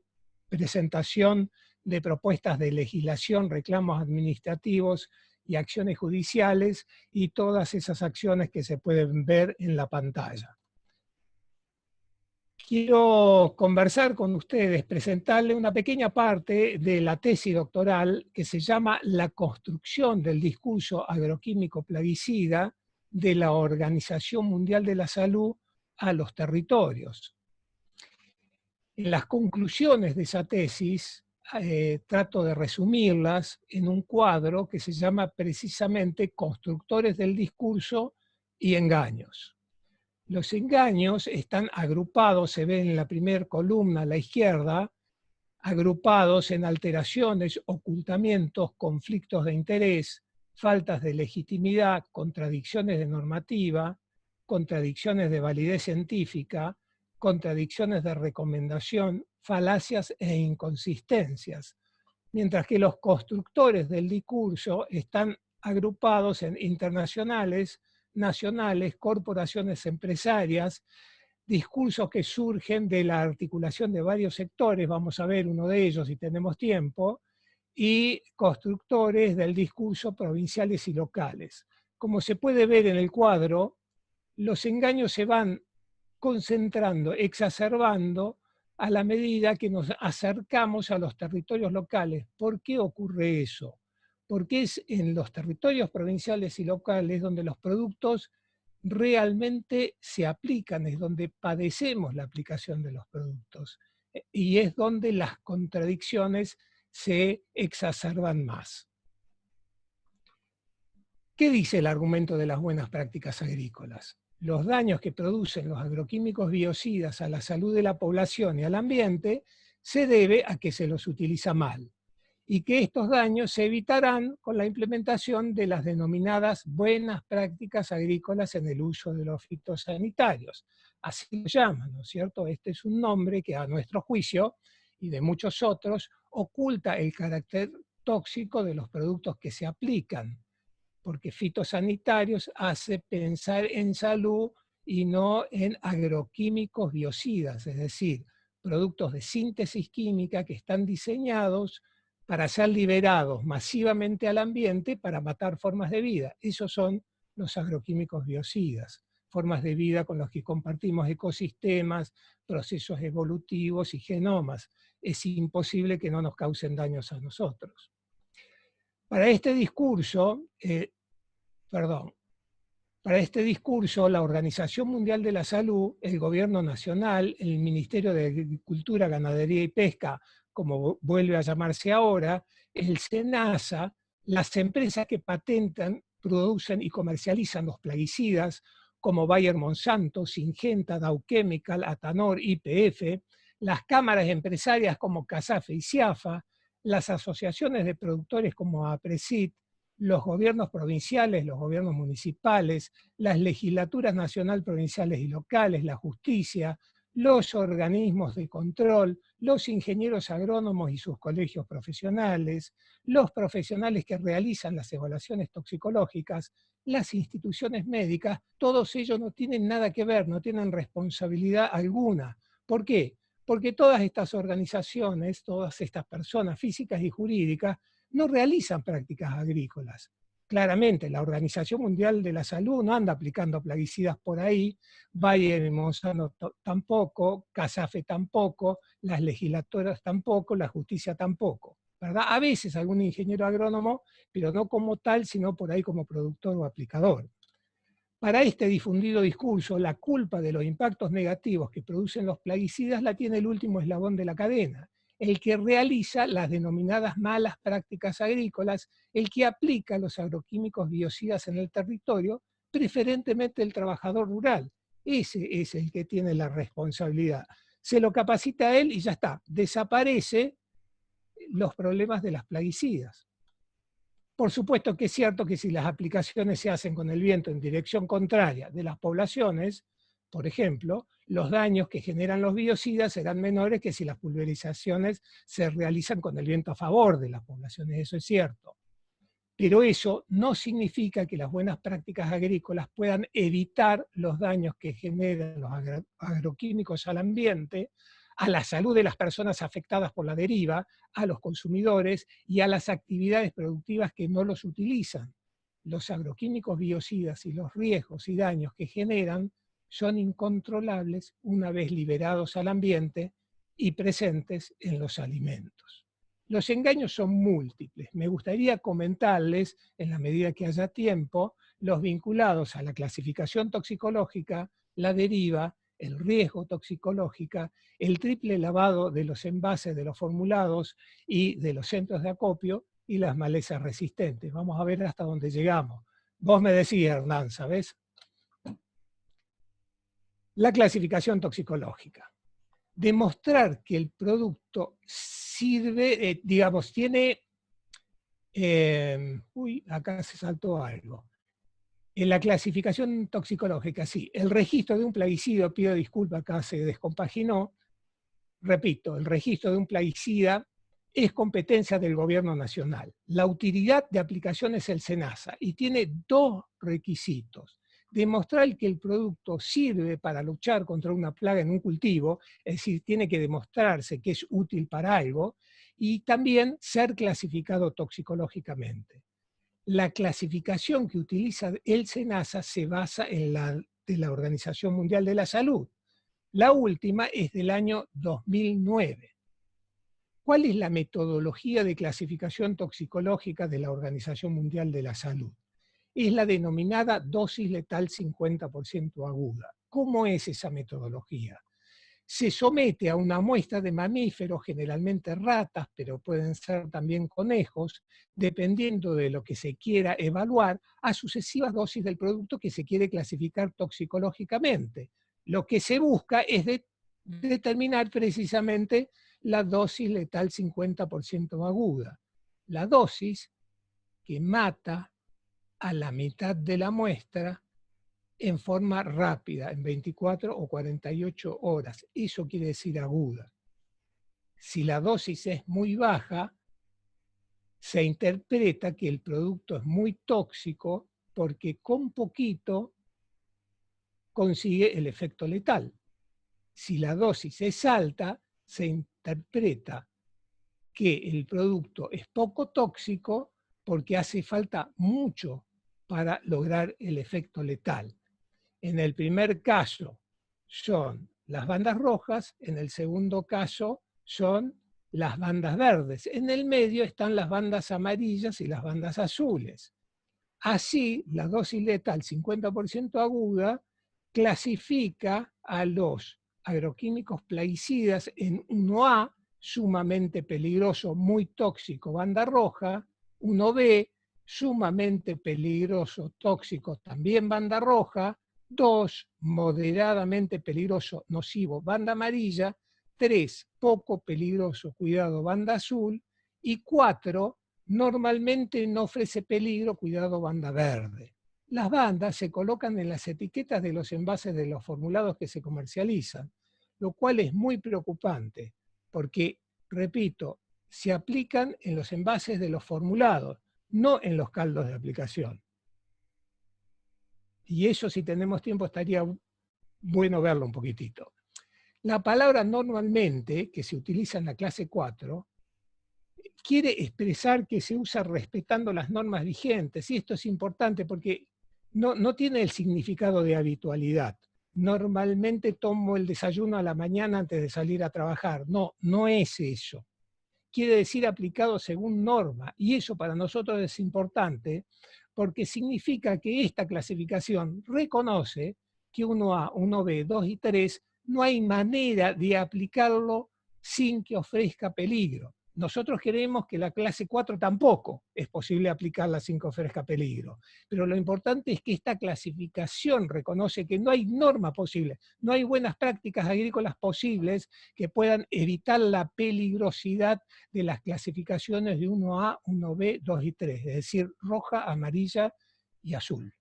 presentación de propuestas de legislación, reclamos administrativos y acciones judiciales, y todas esas acciones que se pueden ver en la pantalla. Quiero conversar con ustedes, presentarle una pequeña parte de la tesis doctoral que se llama La construcción del discurso agroquímico plaguicida de la Organización Mundial de la Salud a los territorios. En las conclusiones de esa tesis trato de resumirlas en un cuadro que se llama precisamente Constructores del discurso y engaños. Los engaños están agrupados, se ve en la primera columna a la izquierda, agrupados en alteraciones, ocultamientos, conflictos de interés, faltas de legitimidad, contradicciones de normativa, contradicciones de validez científica, contradicciones de recomendación, falacias e inconsistencias, mientras que los constructores del discurso están agrupados en internacionales, nacionales, corporaciones empresarias, discursos que surgen de la articulación de varios sectores, vamos a ver uno de ellos si tenemos tiempo, y constructores del discurso provinciales y locales. Como se puede ver en el cuadro, los engaños se van concentrando, exacerbando a la medida que nos acercamos a los territorios locales. ¿Por qué ocurre eso? Porque es en los territorios provinciales y locales donde los productos realmente se aplican, es donde padecemos la aplicación de los productos y es donde las contradicciones se exacerban más. ¿Qué dice el argumento de las buenas prácticas agrícolas? Los daños que producen los agroquímicos biocidas a la salud de la población y al ambiente se debe a que se los utiliza mal, y que estos daños se evitarán con la implementación de las denominadas buenas prácticas agrícolas en el uso de los fitosanitarios. Así lo llaman, ¿no es cierto? Este es un nombre que a nuestro juicio, y de muchos otros, oculta el carácter tóxico de los productos que se aplican, porque fitosanitarios hace pensar en salud y no en agroquímicos biocidas, es decir, productos de síntesis química que están diseñados para ser liberados masivamente al ambiente para matar formas de vida. Esos son los agroquímicos biocidas, formas de vida con las que compartimos ecosistemas, procesos evolutivos y genomas. Es imposible que no nos causen daños a nosotros. Para este discurso, la Organización Mundial de la Salud, el Gobierno Nacional, el Ministerio de Agricultura, Ganadería y Pesca, como vuelve a llamarse ahora, el SENASA, las empresas que patentan, producen y comercializan los plaguicidas, como Bayer Monsanto, Syngenta, Dow Chemical, Atanor, YPF, las cámaras empresarias como CASAFE y CIAFA, las asociaciones de productores como APRESID, los gobiernos provinciales, los gobiernos municipales, las legislaturas nacional, provinciales y locales, la justicia, los organismos de control, los ingenieros agrónomos y sus colegios profesionales, los profesionales que realizan las evaluaciones toxicológicas, las instituciones médicas, todos ellos no tienen nada que ver, no tienen responsabilidad alguna. ¿Por qué? Porque todas estas organizaciones, todas estas personas físicas y jurídicas, no realizan prácticas agrícolas. Claramente, la Organización Mundial de la Salud no anda aplicando plaguicidas por ahí, Bayer y Monsanto tampoco, CASAFE tampoco, las legislaturas tampoco, la justicia tampoco, ¿verdad? A veces algún ingeniero agrónomo, pero no como tal, sino por ahí como productor o aplicador. Para este difundido discurso, la culpa de los impactos negativos que producen los plaguicidas la tiene el último eslabón de la cadena, el que realiza las denominadas malas prácticas agrícolas, el que aplica los agroquímicos biocidas en el territorio, preferentemente el trabajador rural. Ese es el que tiene la responsabilidad. Se lo capacita a él y ya está, desaparece los problemas de las plaguicidas. Por supuesto que es cierto que si las aplicaciones se hacen con el viento en dirección contraria de las poblaciones, por ejemplo, los daños que generan los biocidas serán menores que si las pulverizaciones se realizan con el viento a favor de las poblaciones, eso es cierto. Pero eso no significa que las buenas prácticas agrícolas puedan evitar los daños que generan los agroquímicos al ambiente, a la salud de las personas afectadas por la deriva, a los consumidores y a las actividades productivas que no los utilizan. Los agroquímicos biocidas y los riesgos y daños que generan son incontrolables una vez liberados al ambiente y presentes en los alimentos. Los engaños son múltiples. Me gustaría comentarles, en la medida que haya tiempo, los vinculados a la clasificación toxicológica, la deriva, el riesgo toxicológica, el triple lavado de los envases de los formulados y de los centros de acopio y las malezas resistentes. Vamos a ver hasta dónde llegamos. Vos me decías, Hernán, ¿sabés? La clasificación toxicológica. Demostrar que el producto sirve, digamos, tiene... acá se saltó algo. En la clasificación toxicológica, sí, el registro de un plaguicida, pido disculpas, acá se descompaginó, repito, el registro de un plaguicida es competencia del gobierno nacional. La utilidad de aplicación es el SENASA y tiene dos requisitos. Demostrar que el producto sirve para luchar contra una plaga en un cultivo, es decir, tiene que demostrarse que es útil para algo, y también ser clasificado toxicológicamente. La clasificación que utiliza el SENASA se basa en la de la Organización Mundial de la Salud. La última es del año 2009. ¿Cuál es la metodología de clasificación toxicológica de la Organización Mundial de la Salud? Es la denominada dosis letal 50% aguda. ¿Cómo es esa metodología? Se somete a una muestra de mamíferos, generalmente ratas, pero pueden ser también conejos, dependiendo de lo que se quiera evaluar, a sucesivas dosis del producto que se quiere clasificar toxicológicamente. Lo que se busca es determinar precisamente la dosis letal 50% aguda. La dosis que mata a la mitad de la muestra en forma rápida, en 24 o 48 horas. Eso quiere decir aguda. Si la dosis es muy baja, se interpreta que el producto es muy tóxico porque con poquito consigue el efecto letal. Si la dosis es alta, se interpreta que el producto es poco tóxico porque hace falta mucho para lograr el efecto letal. En el primer caso son las bandas rojas, en el segundo caso son las bandas verdes. En el medio están las bandas amarillas y las bandas azules. Así, la dosis letal 50% aguda clasifica a los agroquímicos plaguicidas en 1A, sumamente peligroso, muy tóxico, banda roja, 1B, sumamente peligroso, tóxico, también banda roja, 2, moderadamente peligroso, nocivo, banda amarilla, 3, poco peligroso, cuidado, banda azul, y 4, normalmente no ofrece peligro, cuidado, banda verde. Las bandas se colocan en las etiquetas de los envases de los formulados que se comercializan, lo cual es muy preocupante, porque, repito, se aplican en los envases de los formulados, no en los caldos de aplicación. Y eso, si tenemos tiempo, estaría bueno verlo un poquitito. La palabra normalmente, que se utiliza en la clase 4, quiere expresar que se usa respetando las normas vigentes, y esto es importante porque no tiene el significado de habitualidad. Normalmente tomo el desayuno a la mañana antes de salir a trabajar. No, no es eso. Quiere decir aplicado según norma, y eso para nosotros es importante porque significa que esta clasificación reconoce que 1A, 1B, 2 y 3 no hay manera de aplicarlo sin que ofrezca peligro. Nosotros creemos que la clase 4 tampoco es posible aplicarla sin que ofrezca peligro. Pero lo importante es que esta clasificación reconoce que no hay norma posible, no hay buenas prácticas agrícolas posibles que puedan evitar la peligrosidad de las clasificaciones de 1A, 1B, 2 y 3, es decir, roja, amarilla y azul.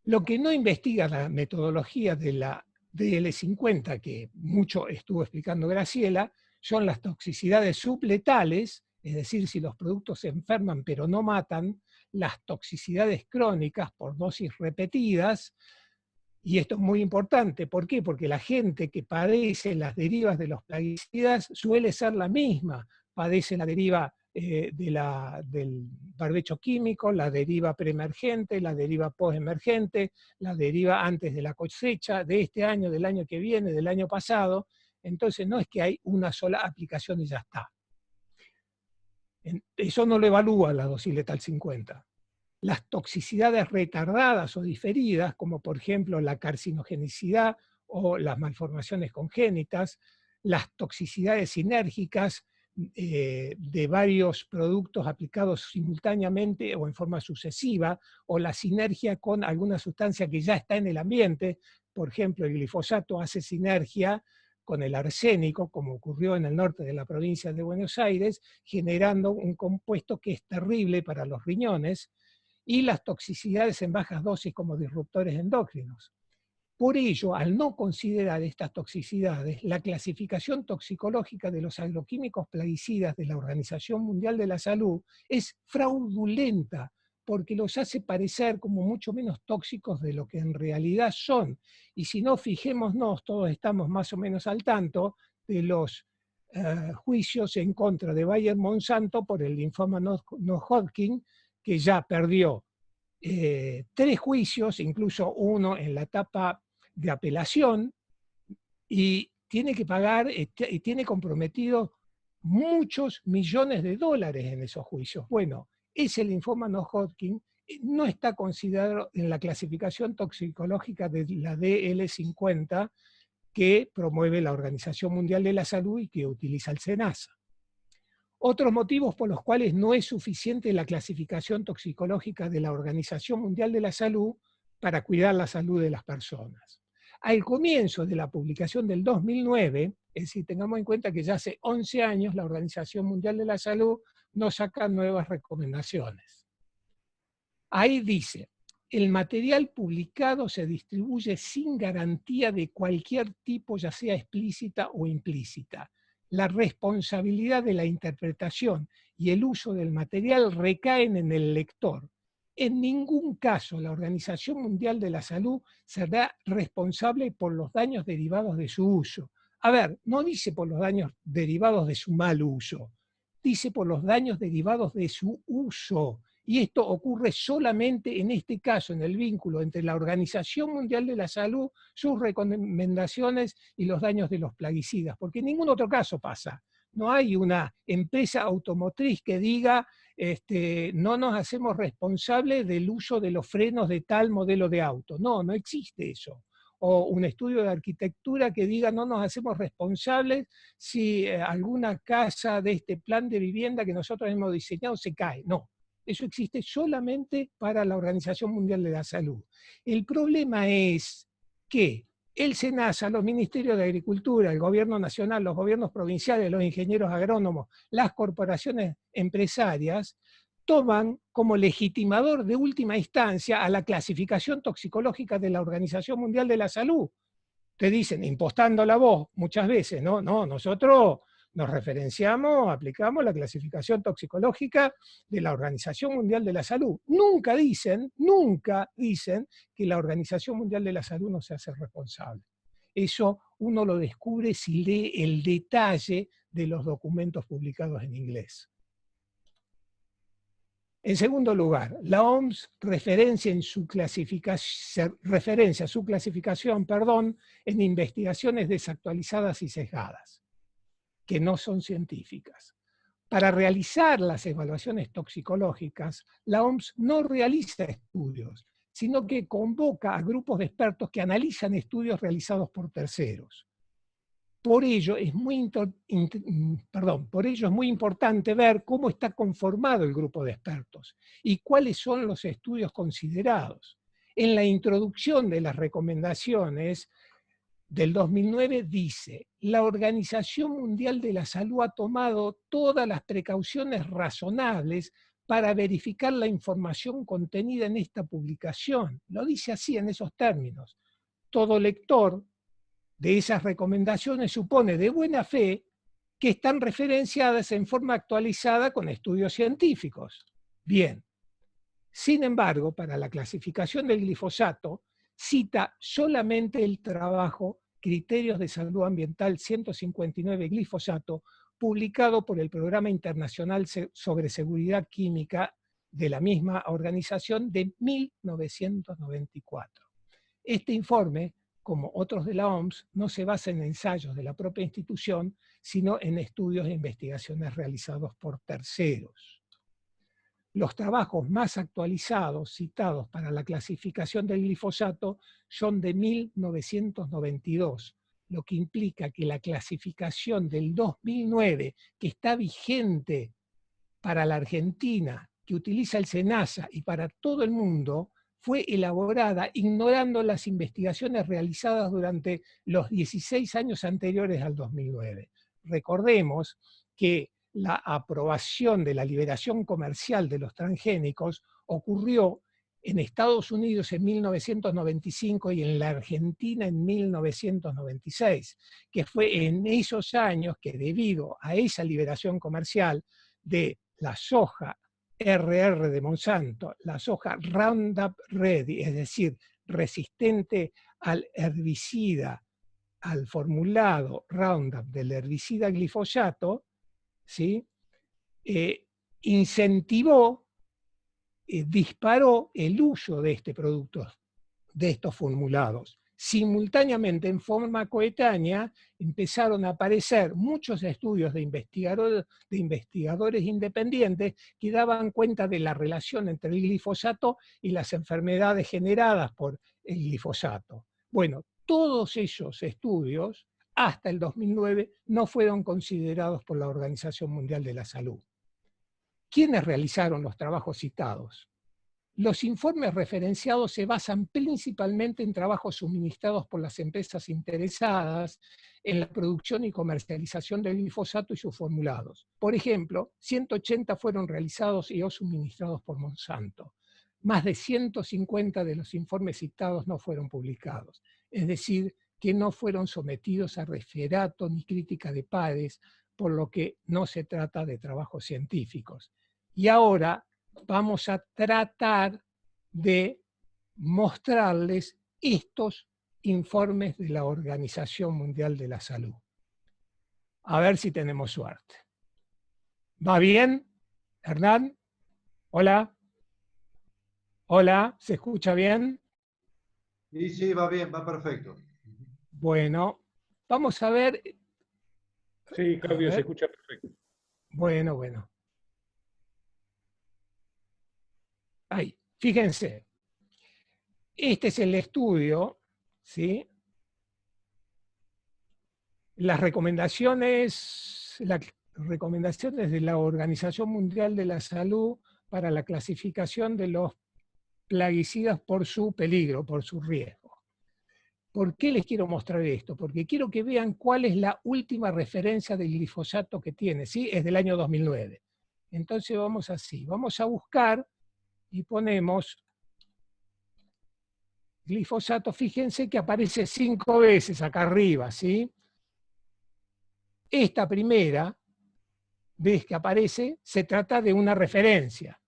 Lo que no investiga la metodología de la DL50, que mucho estuvo explicando Graciela, son las toxicidades subletales, es decir, si los productos se enferman pero no matan, las toxicidades crónicas por dosis repetidas, y esto es muy importante. ¿Por qué? Porque la gente que padece las derivas de los plaguicidas suele ser la misma. Padece la deriva del barbecho químico, la deriva preemergente, la deriva postemergente, la deriva antes de la cosecha, de este año, del año que viene, del año pasado. Entonces no es que hay una sola aplicación y ya está. Eso no lo evalúa la dosis letal 50. Las toxicidades retardadas o diferidas, como por ejemplo la carcinogenicidad o las malformaciones congénitas, las toxicidades sinérgicas de varios productos aplicados simultáneamente o en forma sucesiva, o la sinergia con alguna sustancia que ya está en el ambiente, por ejemplo el glifosato hace sinergia con el arsénico, como ocurrió en el norte de la provincia de Buenos Aires, generando un compuesto que es terrible para los riñones, y las toxicidades en bajas dosis como disruptores endócrinos. Por ello, al no considerar estas toxicidades, la clasificación toxicológica de los agroquímicos plaguicidas de la Organización Mundial de la Salud es fraudulenta, porque los hace parecer como mucho menos tóxicos de lo que en realidad son. Y si no, fijémonos, todos estamos más o menos al tanto de los juicios en contra de Bayer Monsanto por el linfoma no Hodgkin, que ya perdió 3 juicios, incluso uno en la etapa de apelación, y tiene que pagar, y tiene comprometido muchos millones de dólares en esos juicios. Bueno, ese linfoma no-Hodgkin no está considerado en la clasificación toxicológica de la DL50 que promueve la Organización Mundial de la Salud y que utiliza el SENASA. Otros motivos por los cuales no es suficiente la clasificación toxicológica de la Organización Mundial de la Salud para cuidar la salud de las personas. Al comienzo de la publicación del 2009, es decir, tengamos en cuenta que ya hace 11 años la Organización Mundial de la Salud nos saca nuevas recomendaciones. Ahí dice, el material publicado se distribuye sin garantía de cualquier tipo, ya sea explícita o implícita. La responsabilidad de la interpretación y el uso del material recaen en el lector. En ningún caso la Organización Mundial de la Salud será responsable por los daños derivados de su uso. A ver, no dice por los daños derivados de su mal uso, dice por los daños derivados de su uso. Y esto ocurre solamente en este caso, en el vínculo entre la Organización Mundial de la Salud, sus recomendaciones y los daños de los plaguicidas, porque en ningún otro caso pasa. No hay una empresa automotriz que diga no nos hacemos responsables del uso de los frenos de tal modelo de auto. No, no existe eso. O un estudio de arquitectura que diga no nos hacemos responsables si alguna casa de este plan de vivienda que nosotros hemos diseñado se cae. No. Eso existe solamente para la Organización Mundial de la Salud. El problema es que el SENASA, los ministerios de Agricultura, el gobierno nacional, los gobiernos provinciales, los ingenieros agrónomos, las corporaciones empresarias, toman como legitimador de última instancia a la clasificación toxicológica de la Organización Mundial de la Salud. Te dicen, impostando la voz muchas veces, no, nosotros nos referenciamos, aplicamos la clasificación toxicológica de la Organización Mundial de la Salud. Nunca dicen que la Organización Mundial de la Salud no se hace responsable. Eso uno lo descubre si lee el detalle de los documentos publicados en inglés. En segundo lugar, la OMS referencia su clasificación en investigaciones desactualizadas y sesgadas, que no son científicas. Para realizar las evaluaciones toxicológicas, la OMS no realiza estudios, sino que convoca a grupos de expertos que analizan estudios realizados por terceros. Por ello es muy importante ver cómo está conformado el grupo de expertos y cuáles son los estudios considerados. En la introducción de las recomendaciones del 2009 dice, la Organización Mundial de la Salud ha tomado todas las precauciones razonables para verificar la información contenida en esta publicación. Lo dice así, en esos términos. Todo lector de esas recomendaciones supone de buena fe que están referenciadas en forma actualizada con estudios científicos. Bien. Sin embargo, para la clasificación del glifosato, cita solamente el trabajo Criterios de Salud Ambiental 159 glifosato, publicado por el Programa Internacional sobre Seguridad Química de la misma organización de 1994. Este informe, como otros de la OMS, no se basa en ensayos de la propia institución, sino en estudios e investigaciones realizados por terceros. Los trabajos más actualizados citados para la clasificación del glifosato son de 1992, lo que implica que la clasificación del 2009, que está vigente para la Argentina, que utiliza el SENASA y para todo el mundo, fue elaborada ignorando las investigaciones realizadas durante los 16 años anteriores al 2009. Recordemos que la aprobación de la liberación comercial de los transgénicos ocurrió en Estados Unidos en 1995 y en la Argentina en 1996, que fue en esos años que debido a esa liberación comercial de la soja RR de Monsanto, la soja Roundup Ready, es decir, resistente al herbicida, al formulado Roundup del herbicida glifosato, ¿sí? Incentivó disparó el uso de este producto, de estos formulados. Simultáneamente, en forma coetánea, empezaron a aparecer muchos estudios de investigadores independientes que daban cuenta de la relación entre el glifosato y las enfermedades generadas por el glifosato. Bueno, todos esos estudios, hasta el 2009, no fueron considerados por la Organización Mundial de la Salud. ¿Quiénes realizaron los trabajos citados? Los informes referenciados se basan principalmente en trabajos suministrados por las empresas interesadas en la producción y comercialización del glifosato y sus formulados. Por ejemplo, 180 fueron realizados y o suministrados por Monsanto. Más de 150 de los informes citados no fueron publicados, es decir, que no fueron sometidos a referato ni crítica de pares, por lo que no se trata de trabajos científicos. Y ahora vamos a tratar de mostrarles estos informes de la Organización Mundial de la Salud. A ver si tenemos suerte. ¿Va bien, Hernán? Hola. Hola, ¿se escucha bien? Sí, sí, va bien, va perfecto. Bueno, vamos a ver. Sí, Claudio, se escucha perfecto. Bueno. Ahí, fíjense. Este es el estudio, ¿sí? Las recomendaciones de la Organización Mundial de la Salud para la clasificación de los plaguicidas por su peligro, por su riesgo. ¿Por qué les quiero mostrar esto? Porque quiero que vean cuál es la última referencia del glifosato que tiene, ¿sí? Es del año 2009. Entonces vamos así, vamos a buscar y ponemos glifosato, fíjense que aparece 5 veces acá arriba, ¿sí? Esta primera vez que aparece se trata de una referencia.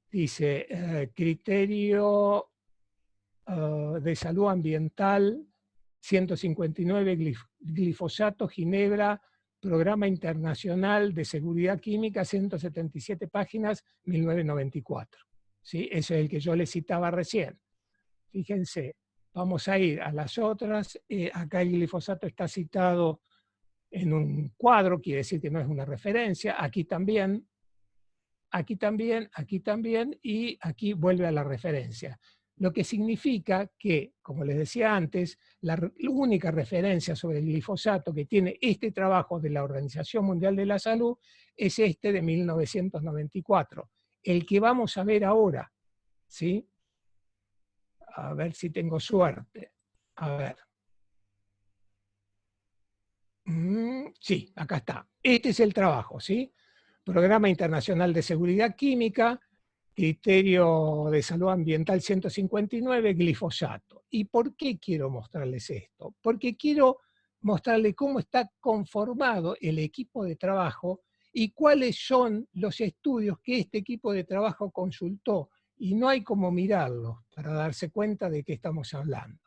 Dice, criterio de salud ambiental 159, glifosato, Ginebra, Programa Internacional de Seguridad Química, 177 páginas, 1994. ¿Sí? Ese es el que yo les citaba recién. Fíjense, vamos a ir a las otras. Acá el glifosato está citado en un cuadro, quiere decir que no es una referencia. Aquí también, y aquí vuelve a la referencia. Lo que significa que, como les decía antes, la única referencia sobre el glifosato que tiene este trabajo de la Organización Mundial de la Salud es este de 1994, el que vamos a ver ahora, ¿sí? A ver si tengo suerte. A ver. Sí, acá está. Este es el trabajo, ¿sí? Programa Internacional de Seguridad Química, criterio de salud ambiental 159, glifosato. ¿Y por qué quiero mostrarles esto? Porque quiero mostrarles cómo está conformado el equipo de trabajo y cuáles son los estudios que este equipo de trabajo consultó. Y no hay como mirarlos para darse cuenta de qué estamos hablando.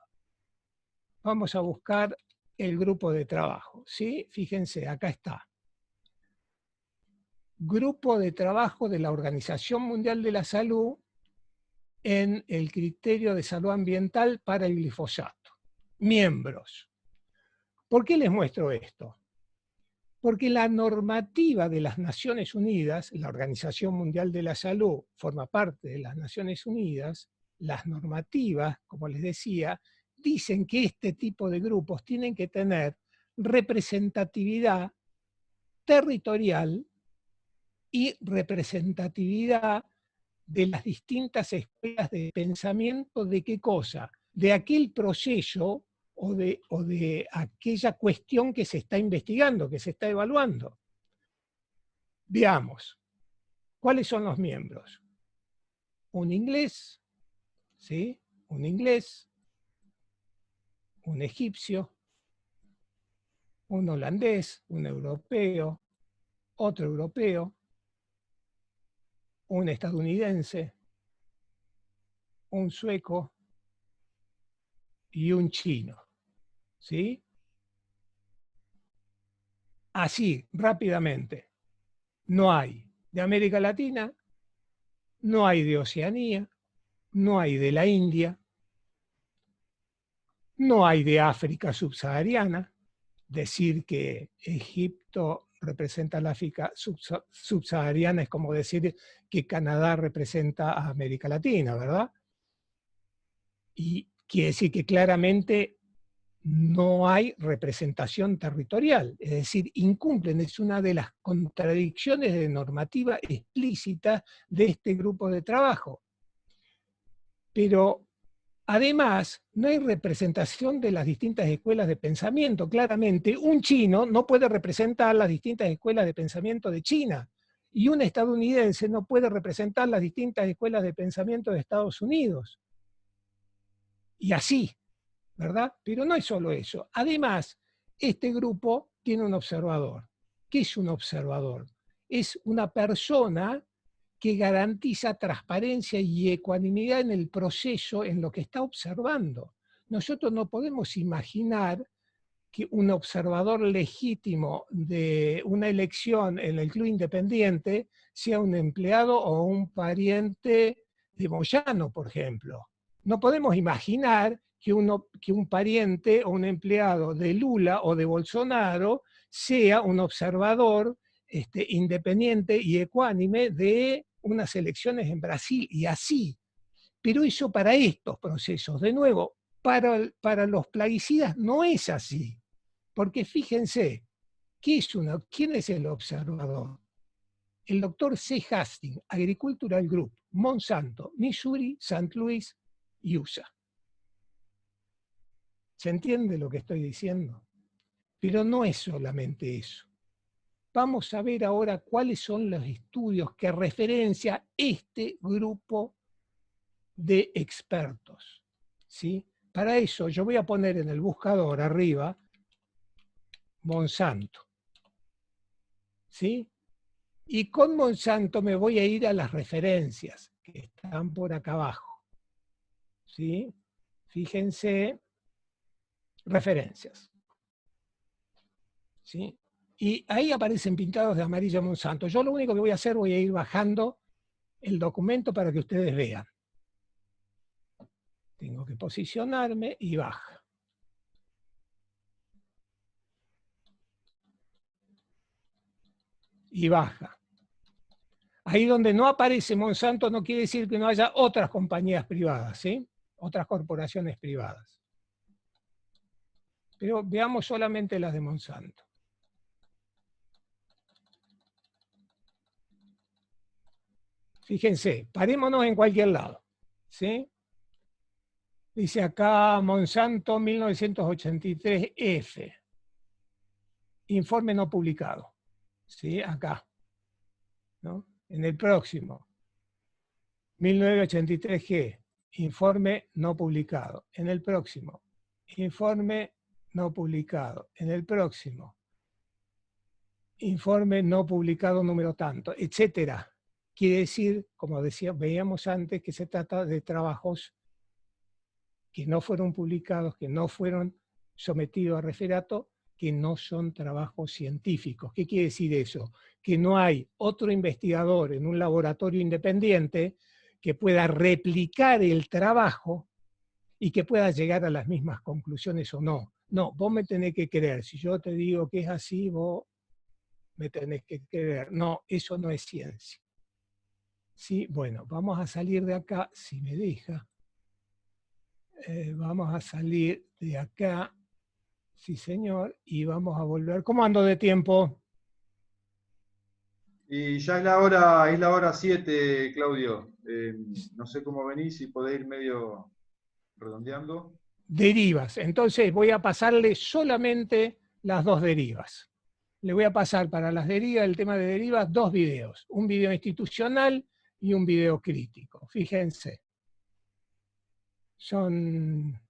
Vamos a buscar el grupo de trabajo, ¿sí? Fíjense, acá está. Grupo de trabajo de la Organización Mundial de la Salud en el criterio de salud ambiental para el glifosato. Miembros. ¿Por qué les muestro esto? Porque la normativa de las Naciones Unidas, la Organización Mundial de la Salud forma parte de las Naciones Unidas, las normativas, como les decía, dicen que este tipo de grupos tienen que tener representatividad territorial y representatividad de las distintas escuelas de pensamiento. ¿De qué cosa? De aquel proceso o de aquella cuestión que se está investigando, que se está evaluando. Veamos, ¿cuáles son los miembros? Un inglés, ¿sí? Un inglés, un egipcio, un holandés, un europeo, otro europeo, un estadounidense, un sueco y un chino. ¿Sí? Así, rápidamente. No hay de América Latina, no hay de Oceanía, no hay de la India, no hay de África subsahariana. Decir que Egipto representa la África subsahariana es como decir que Canadá representa a América Latina, ¿verdad? Y quiere decir que claramente no hay representación territorial, es decir, incumplen, es una de las contradicciones de normativa explícita de este grupo de trabajo. Pero además, no hay representación de las distintas escuelas de pensamiento. Claramente, un chino no puede representar las distintas escuelas de pensamiento de China, y un estadounidense no puede representar las distintas escuelas de pensamiento de Estados Unidos. Y así, ¿verdad? Pero no es solo eso. Además, este grupo tiene un observador. ¿Qué es un observador? Es una persona que garantiza transparencia y ecuanimidad en el proceso, en lo que está observando. Nosotros no podemos imaginar que un observador legítimo de una elección en el Club Independiente sea un empleado o un pariente de Moyano, por ejemplo. No podemos imaginar que un pariente o un empleado de Lula o de Bolsonaro sea un observador independiente y ecuánime de unas elecciones en Brasil, y así. Pero eso para estos procesos, de nuevo, para los plaguicidas no es así. Porque fíjense, ¿quién es el observador? El doctor C. Hastings, Agricultural Group, Monsanto, Missouri, St. Louis y USA. ¿Se entiende lo que estoy diciendo? Pero no es solamente eso. Vamos a ver ahora cuáles son los estudios que referencia este grupo de expertos, ¿sí? Para eso yo voy a poner en el buscador arriba Monsanto, ¿sí? Y con Monsanto me voy a ir a las referencias que están por acá abajo, ¿sí? Fíjense, referencias, ¿sí? Y ahí aparecen pintados de amarillo Monsanto. Yo lo único que voy a hacer, voy a ir bajando el documento para que ustedes vean. Tengo que posicionarme y baja. Y baja. Ahí donde no aparece Monsanto no quiere decir que no haya otras compañías privadas, ¿sí? Otras corporaciones privadas. Pero veamos solamente las de Monsanto. Fíjense, parémonos en cualquier lado, ¿sí? Dice acá Monsanto 1983F. Informe no publicado. ¿Sí? Acá. ¿No? En el próximo. 1983G. Informe no publicado. En el próximo. Informe no publicado. En el próximo. Informe no publicado número tanto, etcétera. Quiere decir, como veíamos antes, que se trata de trabajos que no fueron publicados, que no fueron sometidos a referato, que no son trabajos científicos. ¿Qué quiere decir eso? Que no hay otro investigador en un laboratorio independiente que pueda replicar el trabajo y que pueda llegar a las mismas conclusiones o no. No, vos me tenés que creer. Si yo te digo que es así, vos me tenés que creer. No, eso no es ciencia. Sí, bueno, vamos a salir de acá, si me deja. Vamos a salir de acá, sí señor, y vamos a volver. ¿Cómo ando de tiempo? Y ya es la hora 7, Claudio. No sé cómo venís, si podés ir medio redondeando. Derivas. Entonces voy a pasarle solamente las dos derivas. Le voy a pasar para las derivas, el tema de derivas, dos videos. Un video institucional y un video crítico. Fíjense. Son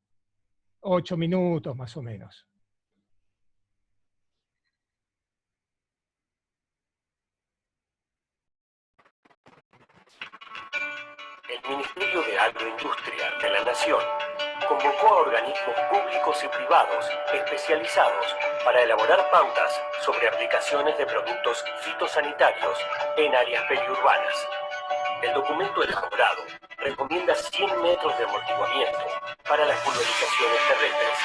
8 minutos más o menos. El Ministerio de Agroindustria de la Nación convocó a organismos públicos y privados especializados para elaborar pautas sobre aplicaciones de productos fitosanitarios en áreas periurbanas. El documento elaborado recomienda 100 metros de amortiguamiento para las pulverizaciones terrestres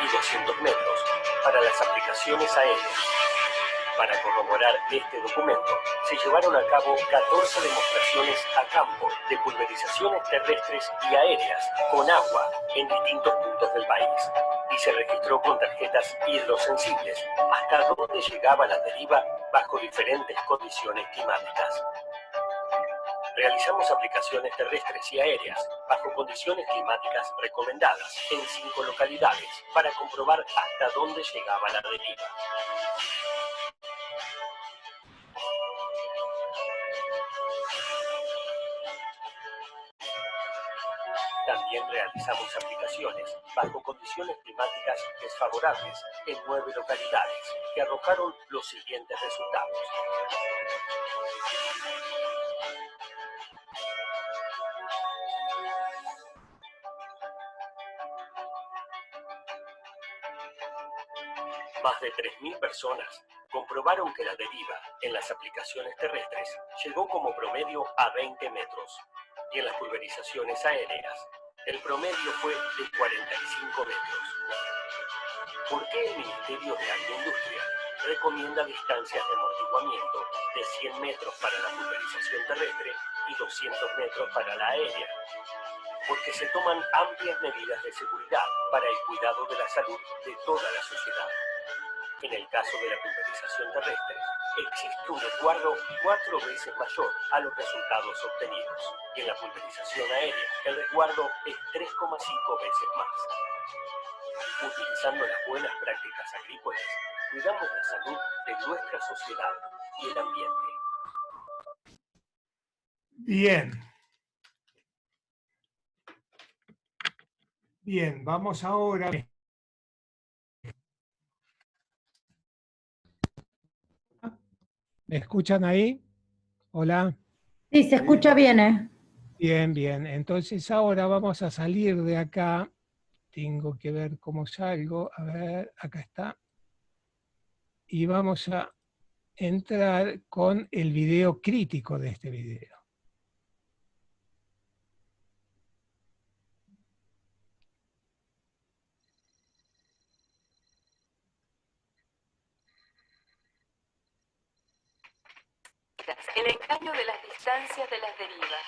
y 200 metros para las aplicaciones aéreas. Para corroborar este documento, se llevaron a cabo 14 demostraciones a campo de pulverizaciones terrestres y aéreas con agua en distintos puntos del país, y se registró con tarjetas hidrosensibles hasta dónde llegaba la deriva bajo diferentes condiciones climáticas. Realizamos aplicaciones terrestres y aéreas bajo condiciones climáticas recomendadas en 5 localidades para comprobar hasta dónde llegaba la deriva. También realizamos aplicaciones bajo condiciones climáticas desfavorables en 9 localidades, que arrojaron los siguientes resultados. Más de 3.000 personas comprobaron que la deriva en las aplicaciones terrestres llegó como promedio a 20 metros, y en las pulverizaciones aéreas el promedio fue de 45 metros. ¿Por qué el Ministerio de Agroindustria recomienda distancias de amortiguamiento de 100 metros para la pulverización terrestre y 200 metros para la aérea? Porque se toman amplias medidas de seguridad para el cuidado de la salud de toda la sociedad. En el caso de la pulverización terrestre, existe un resguardo 4 veces mayor a los resultados obtenidos, y en la pulverización aérea el resguardo es 3,5 veces más. Utilizando las buenas prácticas agrícolas, cuidamos la salud de nuestra sociedad y el ambiente. Bien. Bien, vamos ahora. ¿Me escuchan ahí? Hola. Sí, se escucha bien, ¿eh? Bien, bien. Entonces ahora vamos a salir de acá. Tengo que ver cómo salgo. A ver, acá está. Y vamos a entrar con el video crítico de este video. El engaño de las distancias de las derivas.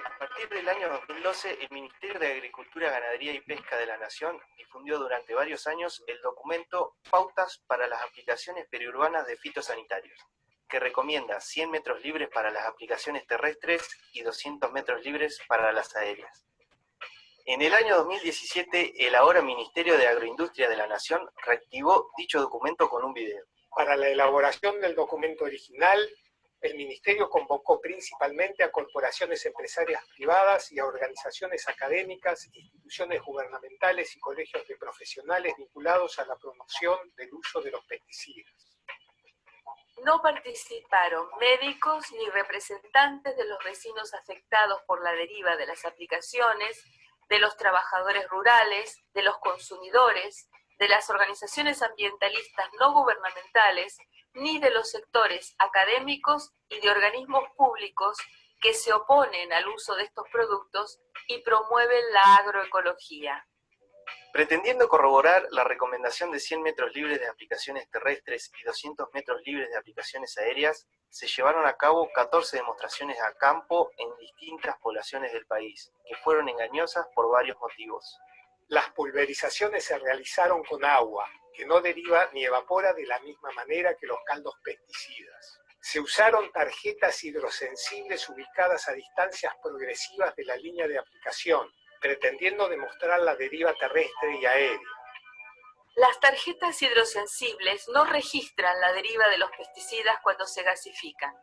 A partir del año 2012, el Ministerio de Agricultura, Ganadería y Pesca de la Nación difundió durante varios años el documento Pautas para las aplicaciones periurbanas de fitosanitarios, que recomienda 100 metros libres para las aplicaciones terrestres y 200 metros libres para las aéreas. En el año 2017, el ahora Ministerio de Agroindustria de la Nación reactivó dicho documento con un video. Para la elaboración del documento original, el Ministerio convocó principalmente a corporaciones empresarias privadas y a organizaciones académicas, instituciones gubernamentales y colegios de profesionales vinculados a la promoción del uso de los pesticidas. No participaron médicos ni representantes de los vecinos afectados por la deriva de las aplicaciones, de los trabajadores rurales, de los consumidores, de las organizaciones ambientalistas no gubernamentales, ni de los sectores académicos y de organismos públicos que se oponen al uso de estos productos y promueven la agroecología. Pretendiendo corroborar la recomendación de 100 metros libres de aplicaciones terrestres y 200 metros libres de aplicaciones aéreas, se llevaron a cabo 14 demostraciones a campo en distintas poblaciones del país, que fueron engañosas por varios motivos. Las pulverizaciones se realizaron con agua, que no deriva ni evapora de la misma manera que los caldos pesticidas. Se usaron tarjetas hidrosensibles ubicadas a distancias progresivas de la línea de aplicación, pretendiendo demostrar la deriva terrestre y aérea. Las tarjetas hidrosensibles no registran la deriva de los pesticidas cuando se gasifican.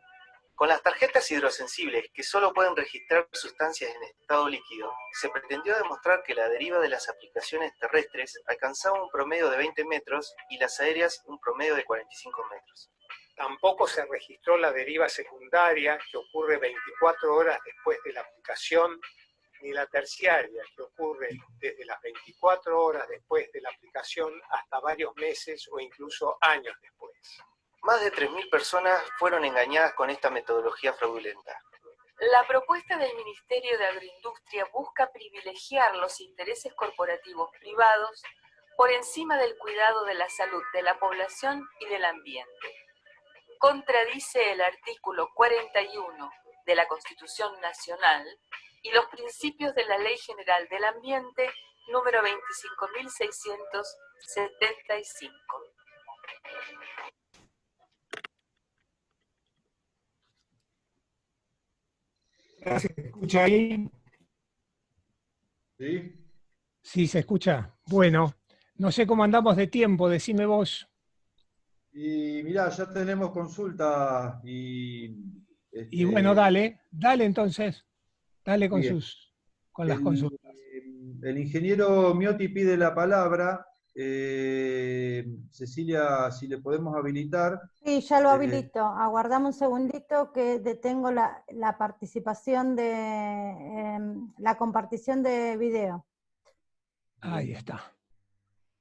Con las tarjetas hidrosensibles, que solo pueden registrar sustancias en estado líquido, se pretendió demostrar que la deriva de las aplicaciones terrestres alcanzaba un promedio de 20 metros y las aéreas un promedio de 45 metros. Tampoco se registró la deriva secundaria, que ocurre 24 horas después de la aplicación, ni la terciaria, que ocurre desde las 24 horas después de la aplicación hasta varios meses o incluso años después. Más de 3.000 personas fueron engañadas con esta metodología fraudulenta. La propuesta del Ministerio de Agroindustria busca privilegiar los intereses corporativos privados por encima del cuidado de la salud de la población y del ambiente. Contradice el artículo 41 de la Constitución Nacional y los principios de la Ley General del Ambiente número 25.675. ¿Se escucha ahí? ¿Sí? Sí, se escucha. Bueno, no sé cómo andamos de tiempo, decime vos. Y mirá, ya tenemos consulta y... Y bueno, dale entonces, dale con bien. las consultas. El ingeniero Miotti pide la palabra. Cecilia, si le podemos habilitar. Sí, ya lo habilito. Aguardame un segundito que detengo la participación de la compartición de video. Ahí está.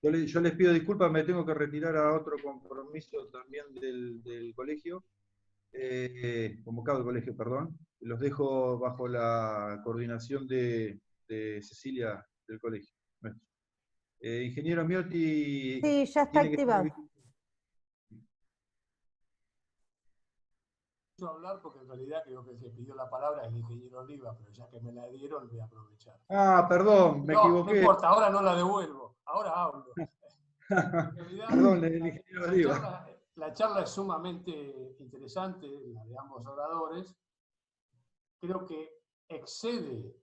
Yo les pido disculpas, me tengo que retirar a otro compromiso también del colegio, convocado del colegio, perdón. Los dejo bajo la coordinación de Cecilia del colegio. Ingeniero Miotti. Sí, ya está activado. Hablar porque en realidad creo que el que pidió la palabra es el ingeniero Oliva, pero ya que me la dieron voy a aprovechar. Ah, perdón, me equivoqué. No importa, ahora no la devuelvo, ahora hablo. Realidad, perdón, el ingeniero Oliva. La charla es sumamente interesante, la de ambos oradores. Creo que excede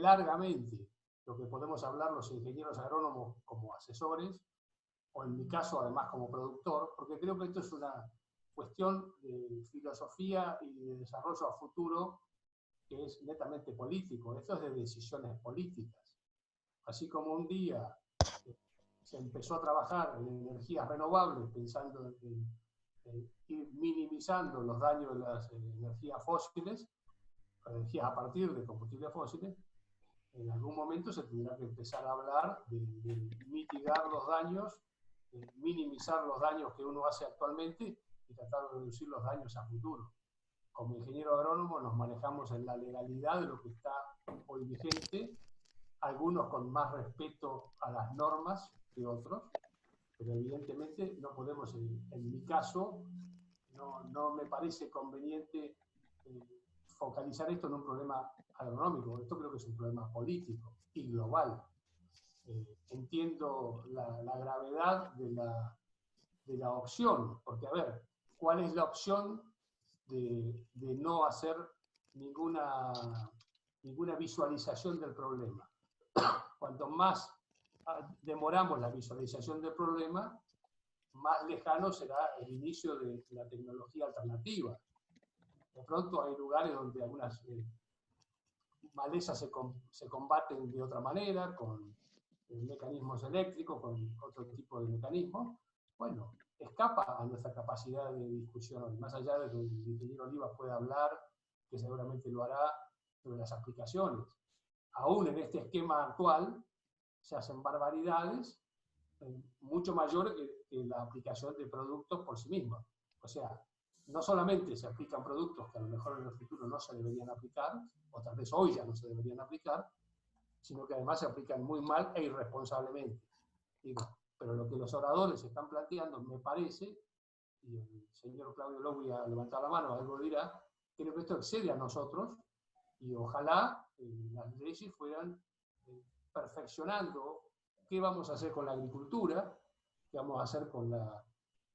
largamente lo que podemos hablar los ingenieros agrónomos como asesores, o en mi caso además como productor, porque creo que esto es una cuestión de filosofía y de desarrollo a futuro que es netamente político. Esto es de decisiones políticas. Así como un día se empezó a trabajar en energías renovables pensando en ir minimizando los daños de las energías fósiles, energías a partir de combustibles fósiles, en algún momento se tendrá que empezar a hablar de mitigar los daños, de minimizar los daños que uno hace actualmente y tratar de reducir los daños a futuro. Como ingeniero agrónomo nos manejamos en la legalidad de lo que está hoy vigente, algunos con más respeto a las normas que otros, pero evidentemente no podemos, en mi caso, no me parece conveniente focalizar esto en un problema agronómico. Esto creo que es un problema político y global. Entiendo la gravedad de la opción, porque a ver, ¿cuál es la opción de no hacer ninguna visualización del problema? Cuanto más demoramos la visualización del problema, más lejano será el inicio de la tecnología alternativa. De pronto hay lugares donde algunas malezas se combaten de otra manera, con mecanismos eléctricos, con otro tipo de mecanismos. Bueno, escapa a nuestra capacidad de discusión, más allá de que el ingeniero Oliva pueda hablar, que seguramente lo hará, sobre las aplicaciones. Aún en este esquema actual se hacen barbaridades mucho mayores que la aplicación de productos por sí mismos. O sea, no solamente se aplican productos que a lo mejor en el futuro no se deberían aplicar, o tal vez hoy ya no se deberían aplicar, sino que además se aplican muy mal e irresponsablemente. Digo, pero lo que los oradores están planteando, me parece, y el señor Claudio Lowey a levantar la mano, algo dirá, creo que esto excede a nosotros, y ojalá las leyes fueran perfeccionando qué vamos a hacer con la agricultura, qué vamos a hacer con la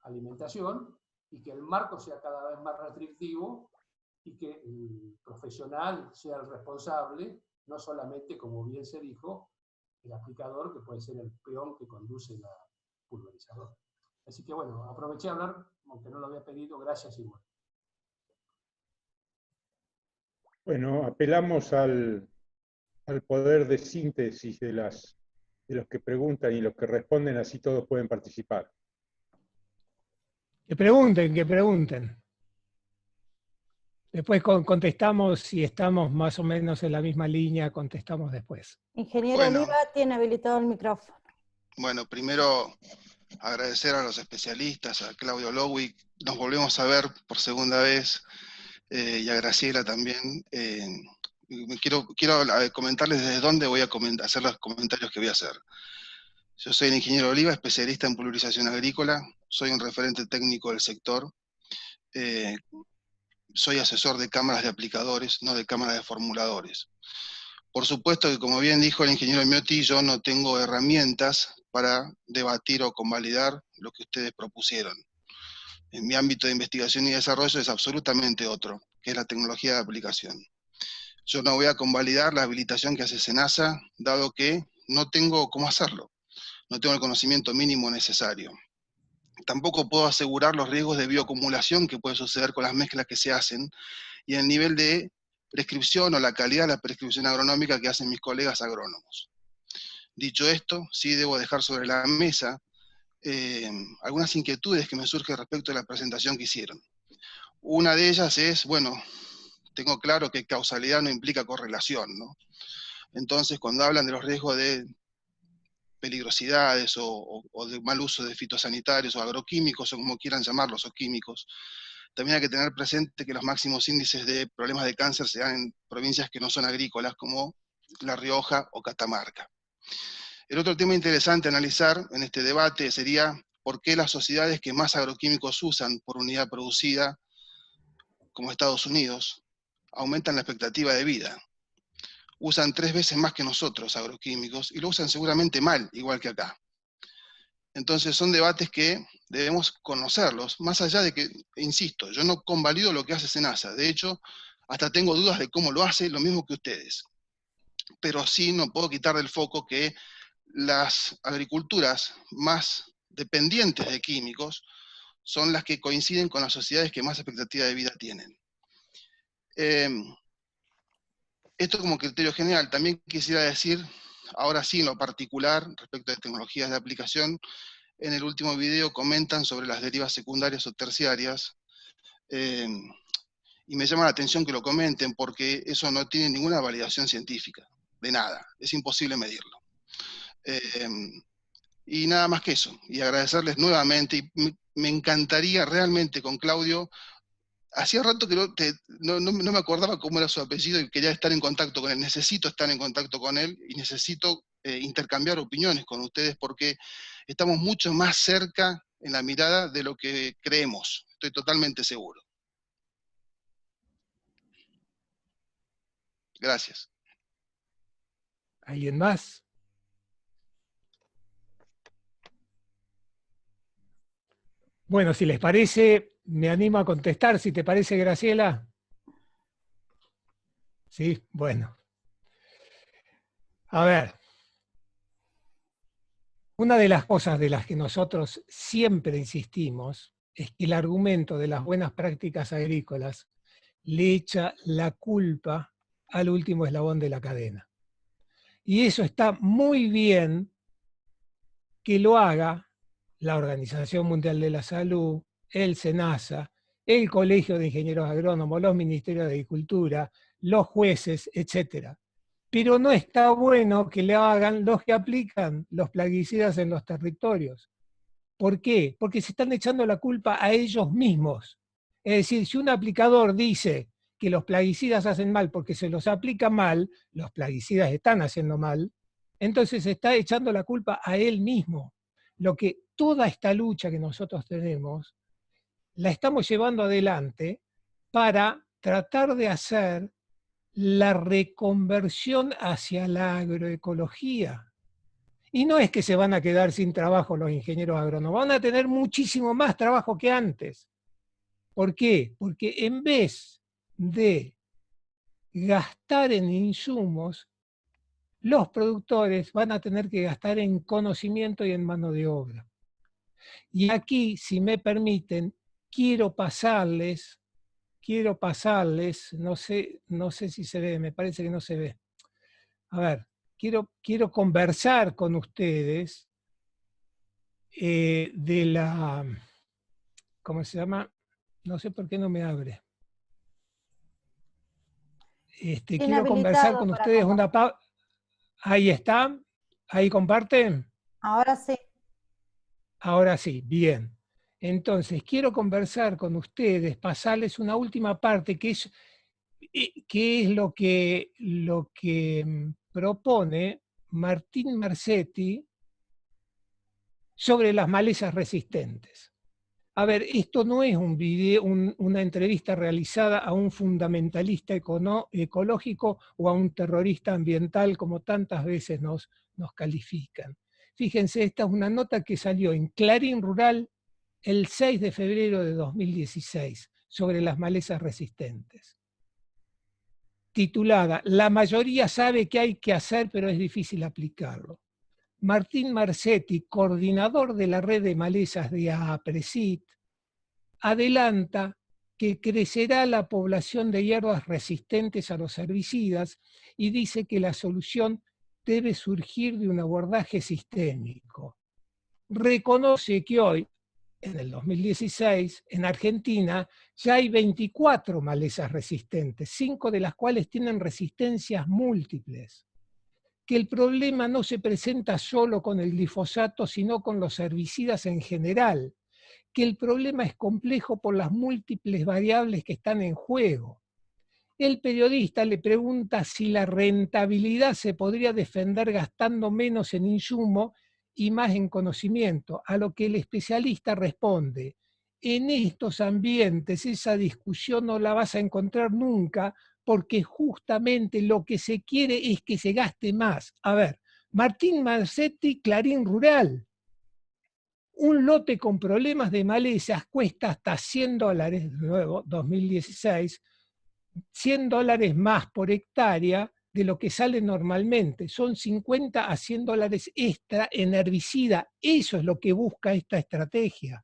alimentación, y que el marco sea cada vez más restrictivo y que el profesional sea el responsable, no solamente, como bien se dijo, el aplicador, que puede ser el peón que conduce la pulverizadora. Así que bueno, aproveché a hablar, aunque no lo había pedido, gracias igual. Bueno, apelamos al poder de síntesis de los que preguntan y los que responden, así todos pueden participar. Que pregunten. Después contestamos, si estamos más o menos en la misma línea, contestamos después. Ingeniero Oliva tiene habilitado el micrófono. Bueno, primero agradecer a los especialistas, a Claudio Lowey. Nos volvemos a ver por segunda vez. y a Graciela también. Quiero comentarles desde dónde voy a hacer los comentarios que voy a hacer. Yo soy el ingeniero Oliva, especialista en pulverización agrícola, soy un referente técnico del sector, soy asesor de cámaras de aplicadores, no de cámaras de formuladores. Por supuesto que, como bien dijo el ingeniero Miotti, yo no tengo herramientas para debatir o convalidar lo que ustedes propusieron. En mi ámbito de investigación y desarrollo es absolutamente otro, que es la tecnología de aplicación. Yo no voy a convalidar la habilitación que hace SENASA, dado que no tengo cómo hacerlo. No tengo el conocimiento mínimo necesario. Tampoco puedo asegurar los riesgos de bioacumulación que puede suceder con las mezclas que se hacen y el nivel de prescripción o la calidad de la prescripción agronómica que hacen mis colegas agrónomos. Dicho esto, sí debo dejar sobre la mesa algunas inquietudes que me surgen respecto a la presentación que hicieron. Una de ellas es, bueno, tengo claro que causalidad no implica correlación, ¿no? Entonces, cuando hablan de los riesgos de peligrosidades o de mal uso de fitosanitarios o agroquímicos, o como quieran llamarlos, o químicos, también hay que tener presente que los máximos índices de problemas de cáncer se dan en provincias que no son agrícolas, como La Rioja o Catamarca. El otro tema interesante a analizar en este debate sería por qué las sociedades que más agroquímicos usan por unidad producida, como Estados Unidos, aumentan la expectativa de vida. Usan 3 veces más que nosotros agroquímicos, y lo usan seguramente mal, igual que acá. Entonces son debates que debemos conocerlos, más allá de que, insisto, yo no convalido lo que hace SENASA, de hecho, hasta tengo dudas de cómo lo hace, lo mismo que ustedes. Pero sí no puedo quitar del foco que las agriculturas más dependientes de químicos son las que coinciden con las sociedades que más expectativa de vida tienen. Esto como criterio general. También quisiera decir, ahora sí en lo particular, respecto de tecnologías de aplicación, en el último video comentan sobre las derivas secundarias o terciarias, y me llama la atención que lo comenten porque eso no tiene ninguna validación científica, de nada, es imposible medirlo. Y nada más que eso, y agradecerles nuevamente, y me encantaría realmente con Claudio. Hacía rato que no me acordaba cómo era su apellido y quería estar en contacto con él. Necesito estar en contacto con él y necesito intercambiar opiniones con ustedes porque estamos mucho más cerca en la mirada de lo que creemos. Estoy totalmente seguro. Gracias. ¿Alguien más? Bueno, si les parece, me animo a contestar, si te parece, Graciela. Sí, bueno. A ver, una de las cosas de las que nosotros siempre insistimos es que el argumento de las buenas prácticas agrícolas le echa la culpa al último eslabón de la cadena. Y eso está muy bien que lo haga la Organización Mundial de la Salud, el SENASA, el Colegio de Ingenieros Agrónomos, los Ministerios de Agricultura, los jueces, etc. Pero no está bueno que le hagan los que aplican los plaguicidas en los territorios. ¿Por qué? Porque se están echando la culpa a ellos mismos. Es decir, si un aplicador dice que los plaguicidas hacen mal porque se los aplica mal, los plaguicidas están haciendo mal, entonces se está echando la culpa a él mismo. Lo que toda esta lucha que nosotros tenemos, la estamos llevando adelante para tratar de hacer la reconversión hacia la agroecología. Y no es que se van a quedar sin trabajo los ingenieros agrónomos, van a tener muchísimo más trabajo que antes. ¿Por qué? Porque en vez de gastar en insumos, los productores van a tener que gastar en conocimiento y en mano de obra. Y aquí, si me permiten, quiero pasarles, no sé si se ve, me parece que no se ve. A ver, quiero conversar con ustedes de la, ¿cómo se llama? No sé por qué no me abre. Quiero conversar con ustedes una... Ahí está, ahí comparten. Ahora sí. Ahora sí, bien. Entonces, quiero conversar con ustedes, pasarles una última parte, que es lo que propone Martín Marsetti sobre las malezas resistentes. A ver, esto no es un video, una entrevista realizada a un fundamentalista ecológico o a un terrorista ambiental, como tantas veces nos califican. Fíjense, esta es una nota que salió en Clarín Rural el 6 de febrero de 2016 sobre las malezas resistentes. Titulada "La mayoría sabe qué hay que hacer, pero es difícil aplicarlo". Martín Marsetti, coordinador de la red de malezas de APRESIT, adelanta que crecerá la población de hierbas resistentes a los herbicidas y dice que la solución debe surgir de un abordaje sistémico. Reconoce que hoy, en el 2016, en Argentina, ya hay 24 malezas resistentes, 5 de las cuales tienen resistencias múltiples. Que el problema no se presenta solo con el glifosato, sino con los herbicidas en general. Que el problema es complejo por las múltiples variables que están en juego. El periodista le pregunta si la rentabilidad se podría defender gastando menos en insumo y más en conocimiento, a lo que el especialista responde: en estos ambientes esa discusión no la vas a encontrar nunca, porque justamente lo que se quiere es que se gaste más. A ver, Martín Marsetti, Clarín Rural. Un lote con problemas de malezas cuesta hasta $100, de nuevo, 2016, $100 más por hectárea de lo que sale normalmente. Son $50 a $100 extra en herbicida. Eso es lo que busca esta estrategia.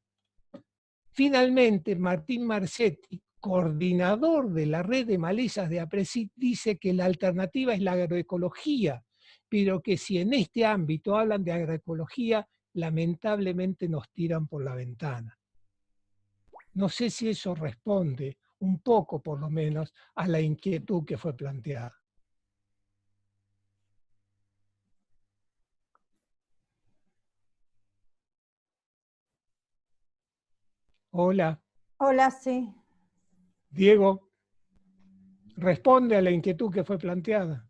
Finalmente, Martín Marsetti, coordinador de la red de malezas de APRESIT, dice que la alternativa es la agroecología, pero que si en este ámbito hablan de agroecología, lamentablemente nos tiran por la ventana. No sé si eso responde un poco, por lo menos, a la inquietud que fue planteada. Hola. Hola, sí. Diego, responde a la inquietud que fue planteada.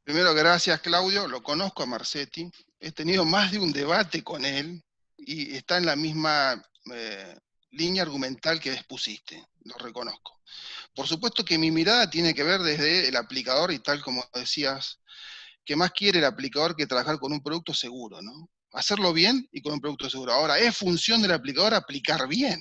Primero, gracias, Claudio. Lo conozco a Marsetti. He tenido más de un debate con él y está en la misma línea argumental que expusiste. Lo reconozco. Por supuesto que mi mirada tiene que ver desde el aplicador y tal como decías, que más quiere el aplicador que trabajar con un producto seguro, ¿no? Hacerlo bien y con un producto seguro. Ahora, es función del aplicador aplicar bien,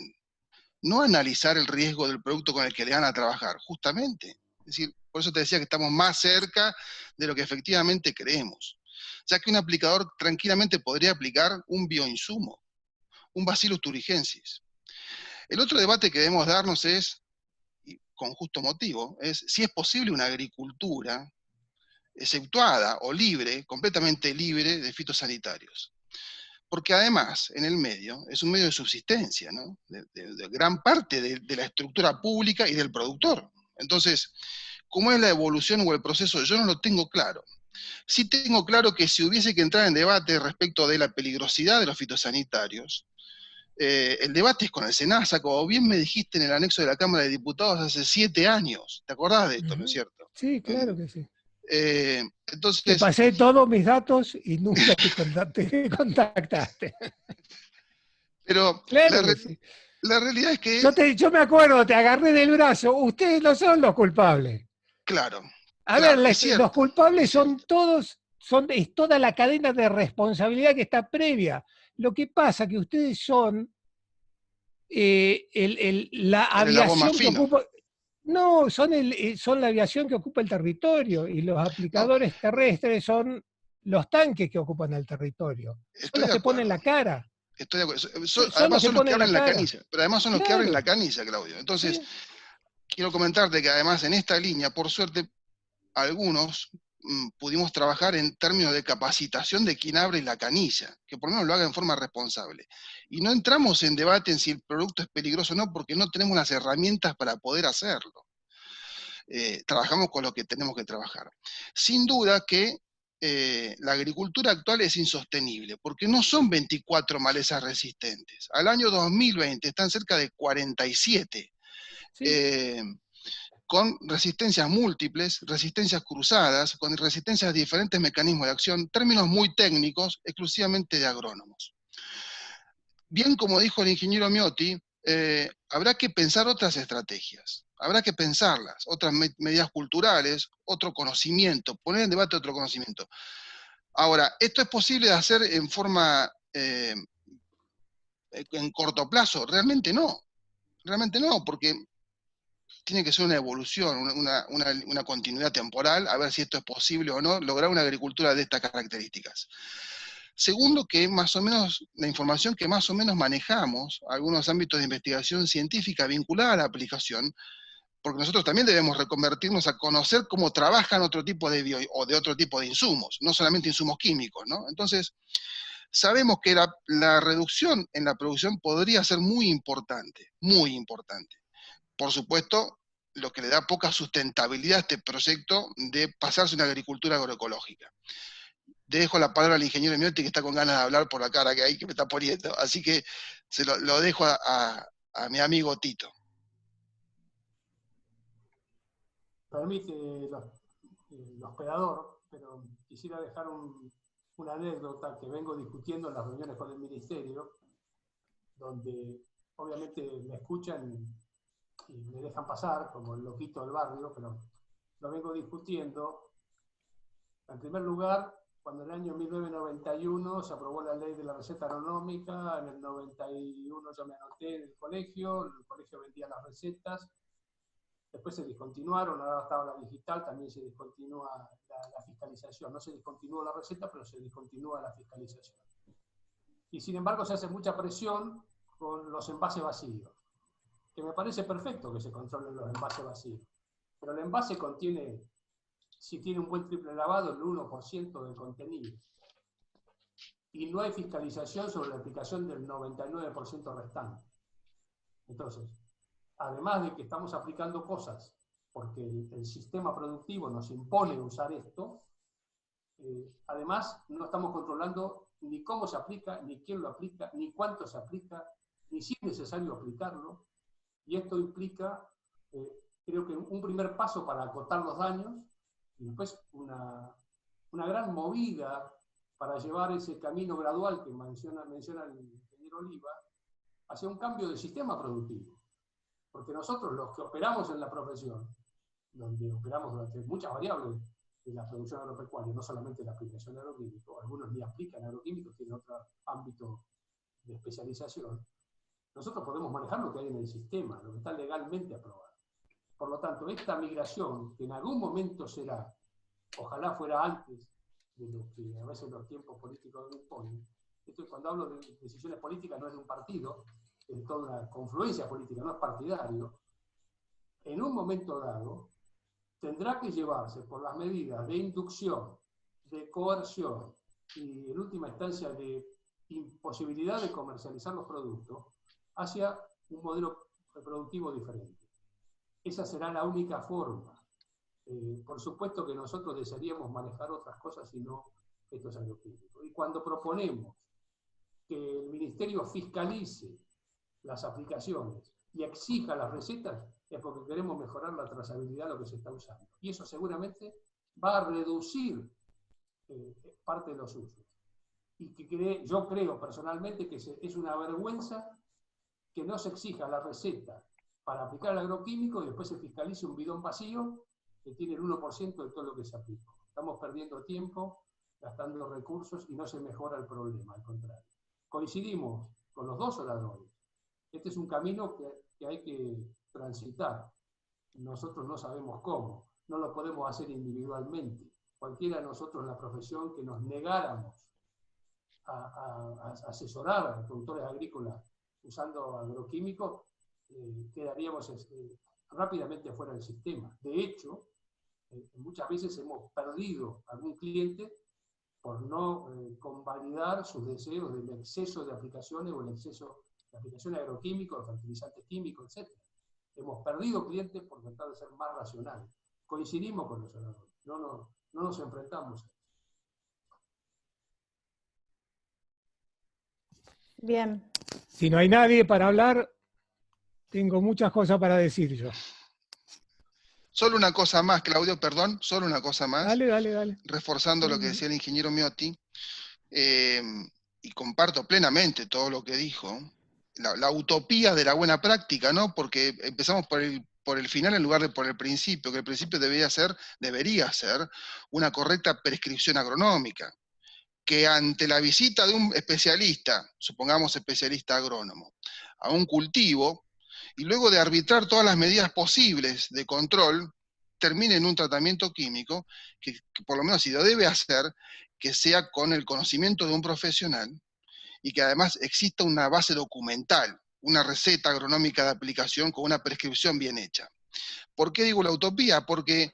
no analizar el riesgo del producto con el que le van a trabajar, justamente. Es decir, por eso te decía que estamos más cerca de lo que efectivamente creemos. Ya que un aplicador tranquilamente podría aplicar un bioinsumo, un Bacillus thuringiensis. El otro debate que debemos darnos es, y con justo motivo, es si es posible una agricultura exceptuada o libre, completamente libre de fitosanitarios. Porque además, en el medio, es un medio de subsistencia, ¿no? de gran parte de la estructura pública y del productor. Entonces, ¿cómo es la evolución o el proceso? Yo no lo tengo claro. Sí tengo claro que si hubiese que entrar en debate respecto de la peligrosidad de los fitosanitarios, el debate es con el SENASA, como bien me dijiste en el anexo de la Cámara de Diputados hace 7 años. ¿Te acordás de esto, no es cierto? Sí, claro que sí. Entonces, te pasé todos mis datos y nunca te contactaste. Pero claro la realidad es que... Yo me acuerdo, te agarré del brazo. Ustedes no son los culpables. Claro. A ver, los culpables son todos, es toda la cadena de responsabilidad que está previa. Lo que pasa que ustedes son la aviación que ocupa... No, son la aviación que ocupa el territorio y los aplicadores terrestres son los tanques que ocupan el territorio. Son los que ponen la cara. Estoy de acuerdo. Además son los que abren la canilla. Pero además son los que abren la canilla, Claudio. Entonces, quiero comentarte que además en esta línea, por suerte, algunos pudimos trabajar en términos de capacitación de quien abre la canilla, que por lo menos lo haga en forma responsable. Y no entramos en debate en si el producto es peligroso o no, porque no tenemos las herramientas para poder hacerlo. Trabajamos con lo que tenemos que trabajar. Sin duda que la agricultura actual es insostenible, porque no son 24 malezas resistentes. Al año 2020 están cerca de 47, con resistencias múltiples, resistencias cruzadas, con resistencias a diferentes mecanismos de acción, términos muy técnicos, exclusivamente de agrónomos. Bien, como dijo el ingeniero Miotti, habrá que pensar otras estrategias, habrá que pensarlas, otras medidas culturales, otro conocimiento, poner en debate otro conocimiento. Ahora, ¿esto es posible de hacer en forma, en corto plazo? Realmente no, porque tiene que ser una evolución, una continuidad temporal, a ver si esto es posible o no, lograr una agricultura de estas características. Segundo, que más o menos, la información que más o menos manejamos, algunos ámbitos de investigación científica vinculada a la aplicación, porque nosotros también debemos reconvertirnos a conocer cómo trabajan otro tipo de otro tipo de insumos, no solamente insumos químicos, ¿no? Entonces, sabemos que la reducción en la producción podría ser muy importante, muy importante. Por supuesto, lo que le da poca sustentabilidad a este proyecto de pasarse a una agricultura agroecológica. Dejo la palabra al ingeniero Miotti, que está con ganas de hablar por la cara que hay que me está poniendo, así que se lo dejo a mi amigo Tito. Permite el hospedador, pero quisiera dejar una anécdota que vengo discutiendo en las reuniones con el Ministerio, donde obviamente me escuchan y me dejan pasar, como el loquito del barrio, pero lo vengo discutiendo. En primer lugar, cuando en el año 1991 se aprobó la ley de la receta agronómica, en el 91 yo me anoté en el colegio vendía las recetas, después se discontinuaron, ahora estaba la digital, también se discontinúa la fiscalización. No se discontinúa la receta, pero se discontinúa la fiscalización. Y sin embargo se hace mucha presión con los envases vacíos, que me parece perfecto que se controlen los envases vacíos. Pero el envase contiene, si tiene un buen triple lavado, el 1% del contenido. Y no hay fiscalización sobre la aplicación del 99% restante. Entonces, además de que estamos aplicando cosas porque el sistema productivo nos impone usar esto, además no estamos controlando ni cómo se aplica, ni quién lo aplica, ni cuánto se aplica, ni si es necesario aplicarlo. Y esto implica, creo que un primer paso para acotar los daños, y después una gran movida para llevar ese camino gradual que menciona el ingeniero Oliva, hacia un cambio del sistema productivo. Porque nosotros, los que operamos en la profesión, donde operamos durante muchas variables de la producción agropecuaria, no solamente la aplicación de agroquímicos, algunos ni aplican agroquímicos, tienen otro ámbito de especialización, nosotros podemos manejar lo que hay en el sistema, lo que está legalmente aprobado. Por lo tanto, esta migración, que en algún momento será, ojalá fuera antes de lo que a veces los tiempos políticos imponen, esto, cuando hablo de decisiones políticas no es de un partido, es toda una confluencia política, no es partidario, en un momento dado tendrá que llevarse por las medidas de inducción, de coerción y en última instancia de imposibilidad de comercializar los productos hacia un modelo reproductivo diferente. Esa será la única forma. Por supuesto que nosotros desearíamos manejar otras cosas y no estos agroquímicos. Y cuando proponemos que el Ministerio fiscalice las aplicaciones y exija las recetas, es porque queremos mejorar la trazabilidad de lo que se está usando. Y eso seguramente va a reducir parte de los usos. Y que yo creo personalmente que es una vergüenza que no se exija la receta para aplicar el agroquímico y después se fiscalice un bidón vacío que tiene el 1% de todo lo que se aplica. Estamos perdiendo tiempo, gastando recursos y no se mejora el problema, al contrario. Coincidimos con los dos oradores. Este es un camino que hay que transitar. Nosotros no sabemos cómo, no lo podemos hacer individualmente. Cualquiera de nosotros en la profesión que nos negáramos a asesorar a los productores agrícolas usando agroquímicos, quedaríamos rápidamente fuera del sistema. De hecho, muchas veces hemos perdido a algún cliente por no convalidar sus deseos del exceso de aplicaciones o el exceso de aplicaciones agroquímicos, fertilizantes químicos, etc. Hemos perdido clientes por tratar de ser más racionales. Coincidimos con los oradores, no nos enfrentamos. Bien. Si no hay nadie para hablar, tengo muchas cosas para decir yo. Solo una cosa más, Claudio, perdón, solo una cosa más. Dale, dale, dale. Reforzando lo que decía el ingeniero Miotti, y comparto plenamente todo lo que dijo, la utopía de la buena práctica, ¿no? Porque empezamos por el final en lugar de por el principio, que el principio debería ser una correcta prescripción agronómica, que ante la visita de un especialista, supongamos especialista agrónomo, a un cultivo, y luego de arbitrar todas las medidas posibles de control, termine en un tratamiento químico, que por lo menos si lo debe hacer, que sea con el conocimiento de un profesional, y que además exista una base documental, una receta agronómica de aplicación con una prescripción bien hecha. ¿Por qué digo la utopía? Porque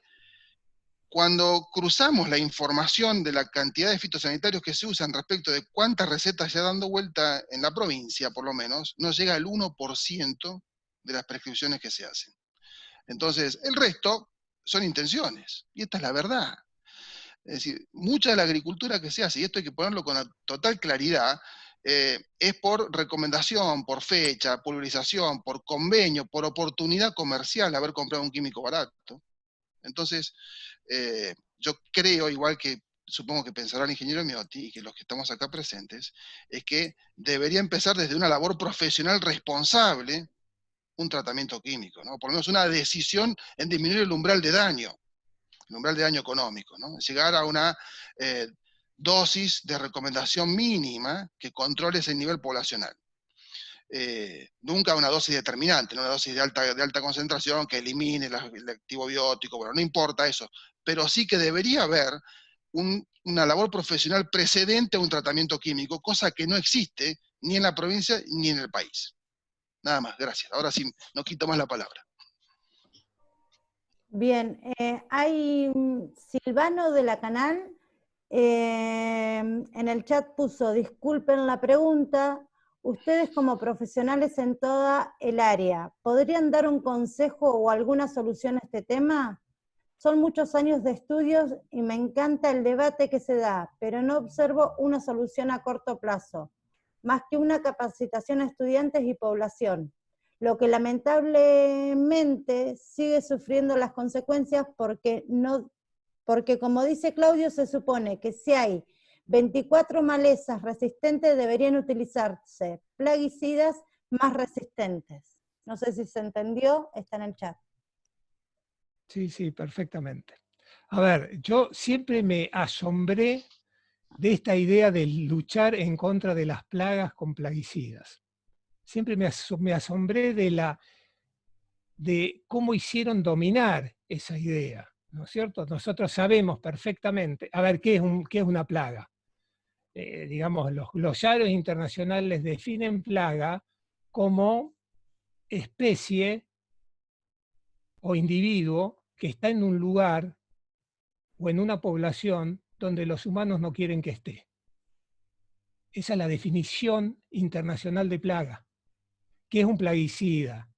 cuando cruzamos la información de la cantidad de fitosanitarios que se usan respecto de cuántas recetas ya dando vuelta en la provincia, por lo menos, no llega al 1% de las prescripciones que se hacen. Entonces, el resto son intenciones, y esta es la verdad. Es decir, mucha de la agricultura que se hace, y esto hay que ponerlo con total claridad, es por recomendación, por fecha, pulverización, por convenio, por oportunidad comercial, haber comprado un químico barato. Entonces, yo creo, igual que supongo que pensará el ingeniero Miotti, y que los que estamos acá presentes, es que debería empezar desde una labor profesional responsable un tratamiento químico, ¿no? Por lo menos una decisión en disminuir el umbral de daño económico, ¿no? Llegar a una dosis de recomendación mínima que controle ese nivel poblacional. Nunca una dosis determinante, ¿no? Una dosis de alta concentración que elimine el activo biótico, bueno, no importa eso, pero sí que debería haber una labor profesional precedente a un tratamiento químico, cosa que no existe ni en la provincia ni en el país. Nada más, gracias. Ahora sí, no quito más la palabra. Bien, hay Silvano de la Canal, en el chat puso, disculpen la pregunta, ustedes como profesionales en toda el área, ¿podrían dar un consejo o alguna solución a este tema? Son muchos años de estudios y me encanta el debate que se da, pero no observo una solución a corto plazo, más que una capacitación a estudiantes y población, lo que lamentablemente sigue sufriendo las consecuencias porque como dice Claudio, se supone que si hay 24 malezas resistentes deberían utilizarse plaguicidas más resistentes. No sé si se entendió, está en el chat. Sí, sí, perfectamente. A ver, yo siempre me asombré de esta idea de luchar en contra de las plagas con plaguicidas. Siempre me asombré de cómo hicieron dominar esa idea, ¿no es cierto? Nosotros sabemos perfectamente, a ver, ¿qué es una plaga? Digamos, los glosarios internacionales definen plaga como especie o individuo que está en un lugar o en una población donde los humanos no quieren que esté. Esa es la definición internacional de plaga. ¿Qué es un plaguicida?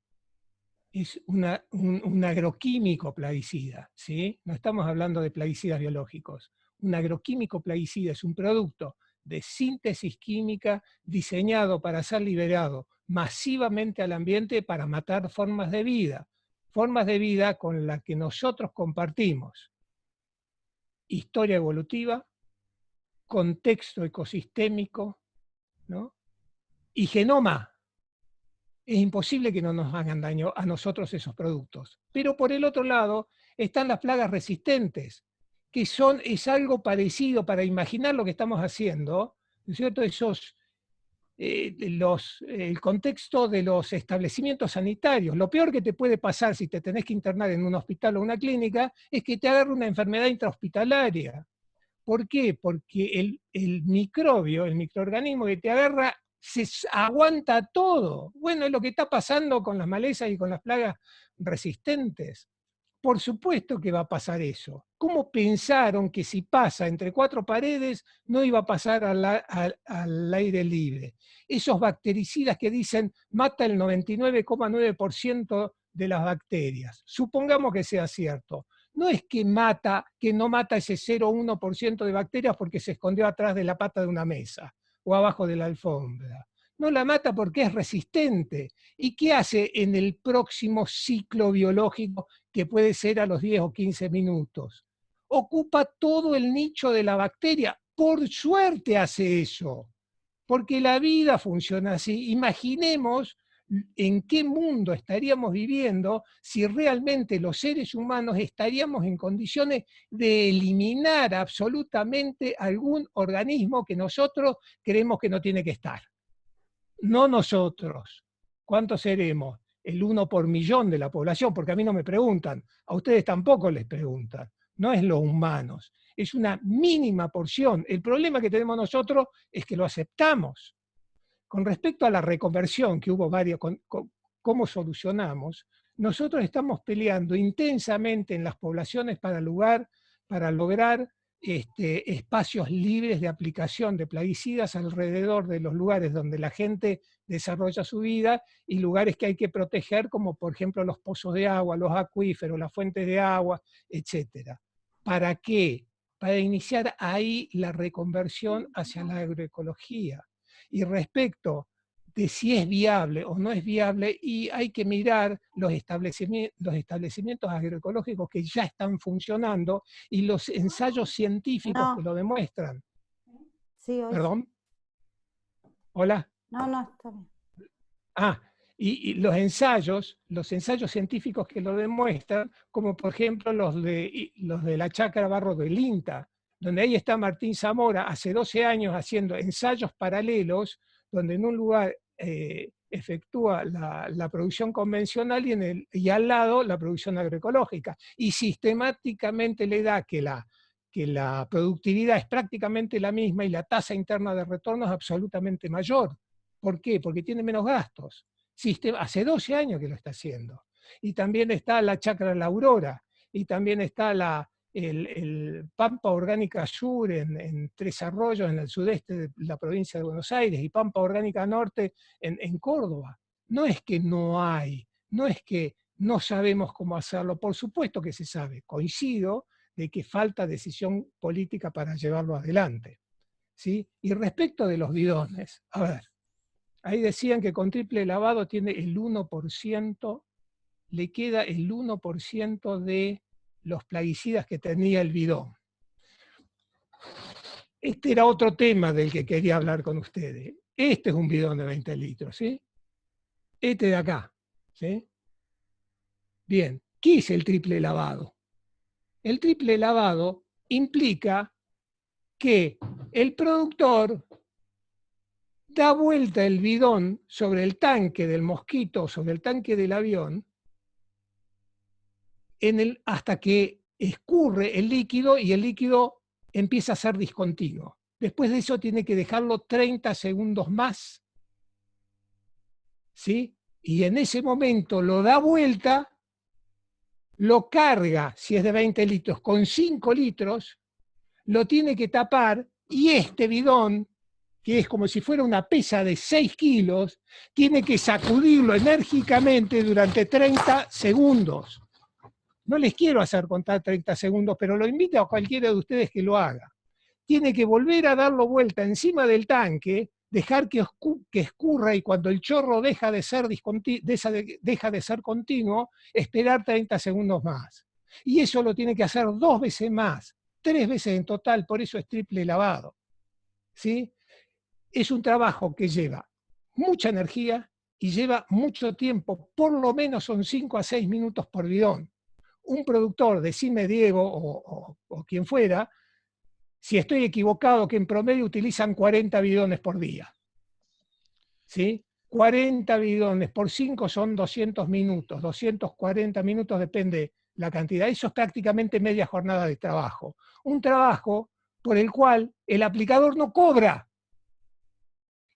Es un agroquímico plaguicida, ¿sí? No estamos hablando de plaguicidas biológicos. Un agroquímico plaguicida es un producto de síntesis química diseñado para ser liberado masivamente al ambiente para matar formas de vida con las que nosotros compartimos historia evolutiva, contexto ecosistémico, ¿no? Y genoma. Es imposible que no nos hagan daño a nosotros esos productos. Pero por el otro lado están las plagas resistentes, que es algo parecido para imaginar lo que estamos haciendo, ¿no es cierto? El contexto de los establecimientos sanitarios. Lo peor que te puede pasar si te tenés que internar en un hospital o una clínica es que te agarre una enfermedad intrahospitalaria. ¿Por qué? Porque el microbio, el microorganismo que te agarra, se aguanta todo. Bueno, es lo que está pasando con las malezas y con las plagas resistentes. Por supuesto que va a pasar eso. ¿Cómo pensaron que si pasa entre cuatro paredes no iba a pasar al aire libre? Esos bactericidas que dicen mata el 99,9% de las bacterias. Supongamos que sea cierto. No es que no mata ese 0,1% de bacterias porque se escondió atrás de la pata de una mesa o abajo de la alfombra. No la mata porque es resistente. ¿Y qué hace en el próximo ciclo biológico, que puede ser a los 10 o 15 minutos? Ocupa todo el nicho de la bacteria. Por suerte hace eso, porque la vida funciona así. Imaginemos en qué mundo estaríamos viviendo si realmente los seres humanos estaríamos en condiciones de eliminar absolutamente algún organismo que nosotros creemos que no tiene que estar. No nosotros. ¿Cuántos seremos? El 1 por millón de la población, porque a mí no me preguntan, a ustedes tampoco les preguntan. No es los humanos, es una mínima porción. El problema que tenemos nosotros es que lo aceptamos. Con respecto a la reconversión, que hubo varios, ¿cómo solucionamos? Nosotros estamos peleando intensamente en las poblaciones para lograr espacios libres de aplicación de plaguicidas alrededor de los lugares donde la gente desarrolla su vida y lugares que hay que proteger, como por ejemplo los pozos de agua, los acuíferos, las fuentes de agua, etc. ¿Para qué? Para iniciar ahí la reconversión hacia la agroecología. Y respecto de si es viable o no es viable, y hay que mirar los establecimientos agroecológicos que ya están funcionando y los ensayos científicos que lo demuestran. Sí, ¿Perdón? ¿Hola? No, está bien. Y los ensayos científicos que lo demuestran, como por ejemplo los de la Chacra Barro del INTA, donde ahí está Martín Zamora hace 12 años haciendo ensayos paralelos, donde en un lugar efectúa la producción convencional y al lado la producción agroecológica, y sistemáticamente le da que la productividad es prácticamente la misma y la tasa interna de retorno es absolutamente mayor. ¿Por qué? Porque tiene menos gastos. Hace 12 años que lo está haciendo. Y también está la Chacra La Aurora, y también está el Pampa Orgánica Sur en Tres Arroyos, en el sudeste de la provincia de Buenos Aires, y Pampa Orgánica Norte en Córdoba. No es que no hay, no es que no sabemos cómo hacerlo, por supuesto que se sabe, coincido de que falta decisión política para llevarlo adelante, ¿sí? Y respecto de los bidones, a ver, ahí decían que con triple lavado tiene el 1%, le queda el 1% de los plaguicidas que tenía el bidón. Este era otro tema del que quería hablar con ustedes. Este es un bidón de 20 litros, ¿sí? Este de acá, ¿sí? Bien, ¿qué es el triple lavado? El triple lavado implica que el productor da vuelta el bidón sobre el tanque del mosquito, sobre el tanque del avión, hasta que escurre el líquido y el líquido empieza a ser discontinuo. Después de eso tiene que dejarlo 30 segundos más, ¿sí? Y en ese momento lo da vuelta, lo carga, si es de 20 litros, con 5 litros, lo tiene que tapar, y este bidón, que es como si fuera una pesa de 6 kilos, tiene que sacudirlo enérgicamente durante 30 segundos. No les quiero hacer contar 30 segundos, pero lo invito a cualquiera de ustedes que lo haga. Tiene que volver a darlo vuelta encima del tanque, dejar que escurra, y cuando el chorro deja de ser continuo, esperar 30 segundos más. Y eso lo tiene que hacer 2 veces más, 3 veces en total, por eso es triple lavado, ¿sí? Es un trabajo que lleva mucha energía y lleva mucho tiempo, por lo menos son 5 a 6 minutos por bidón. Un productor, decime Diego o quien fuera, si estoy equivocado, que en promedio utilizan 40 bidones por día. ¿Sí? 40 bidones por 5 son 200 minutos, 240 minutos, depende la cantidad. Eso es prácticamente media jornada de trabajo. Un trabajo por el cual el aplicador no cobra.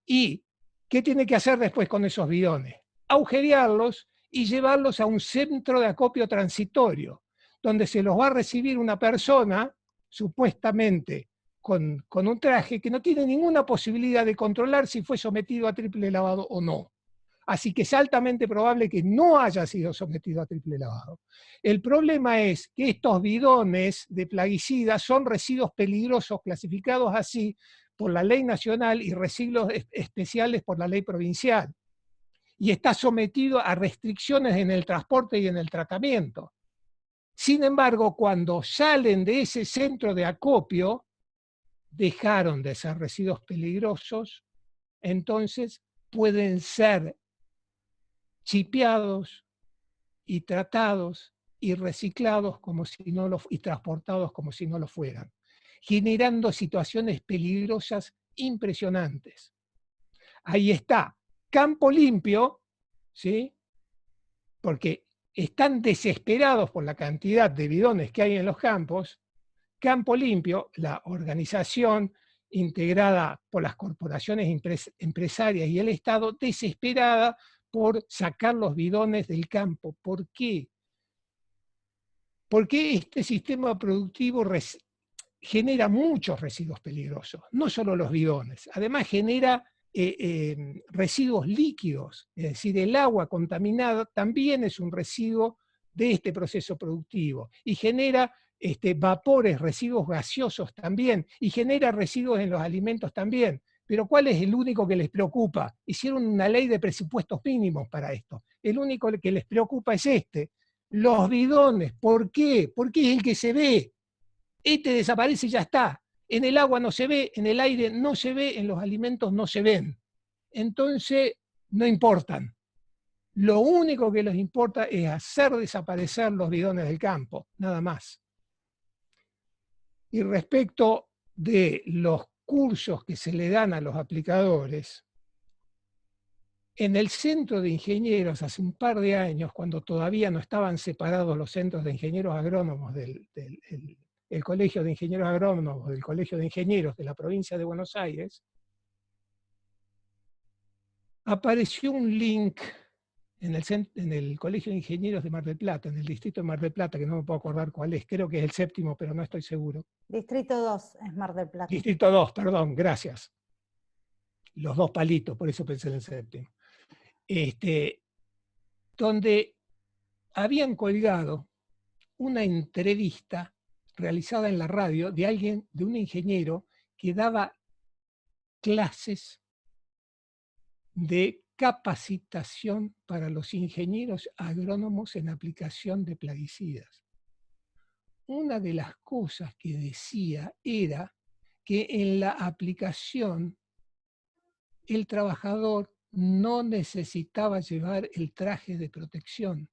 ¿Y qué tiene que hacer después con esos bidones? Agujerearlos y llevarlos a un centro de acopio transitorio, donde se los va a recibir una persona, supuestamente con un traje, que no tiene ninguna posibilidad de controlar si fue sometido a triple lavado o no. Así que es altamente probable que no haya sido sometido a triple lavado. El problema es que estos bidones de plaguicidas son residuos peligrosos, clasificados así, por la ley nacional y residuos especiales por la ley provincial. Y está sometido a restricciones en el transporte y en el tratamiento. Sin embargo, cuando salen de ese centro de acopio, dejaron de ser residuos peligrosos, entonces pueden ser chipeados y tratados y reciclados como si no lo, y transportados como si no lo fueran, generando situaciones peligrosas impresionantes. Ahí está, campo limpio, ¿sí? Porque están desesperados por la cantidad de bidones que hay en los campos. Campo limpio, la organización integrada por las corporaciones empresarias y el Estado, desesperada por sacar los bidones del campo. ¿Por qué? Porque este sistema productivo genera muchos residuos peligrosos, no solo los bidones, además genera residuos líquidos, es decir, el agua contaminada también es un residuo de este proceso productivo, y genera vapores, residuos gaseosos también, y genera residuos en los alimentos también. Pero ¿cuál es el único que les preocupa? Hicieron una ley de presupuestos mínimos para esto. El único que les preocupa es los bidones. ¿Por qué? Porque es el que se ve. Desaparece y ya está. En el agua no se ve, en el aire no se ve, en los alimentos no se ven. Entonces, no importan. Lo único que les importa es hacer desaparecer los bidones del campo, nada más. Y respecto de los cursos que se le dan a los aplicadores, en el centro de ingenieros hace un par de años, cuando todavía no estaban separados los centros de ingenieros agrónomos el Colegio de Ingenieros Agrónomos del Colegio de Ingenieros de la provincia de Buenos Aires, apareció un link en el Colegio de Ingenieros de Mar del Plata, en el distrito de Mar del Plata, que no me puedo acordar cuál es, creo que es el 7º, pero no estoy seguro. Distrito 2 es Mar del Plata. Distrito 2, perdón, gracias. Los 2 palitos, por eso pensé en el 7º. Donde habían colgado una entrevista realizada en la radio de un ingeniero que daba clases de capacitación para los ingenieros agrónomos en aplicación de plaguicidas. Una de las cosas que decía era que en la aplicación el trabajador no necesitaba llevar el traje de protección.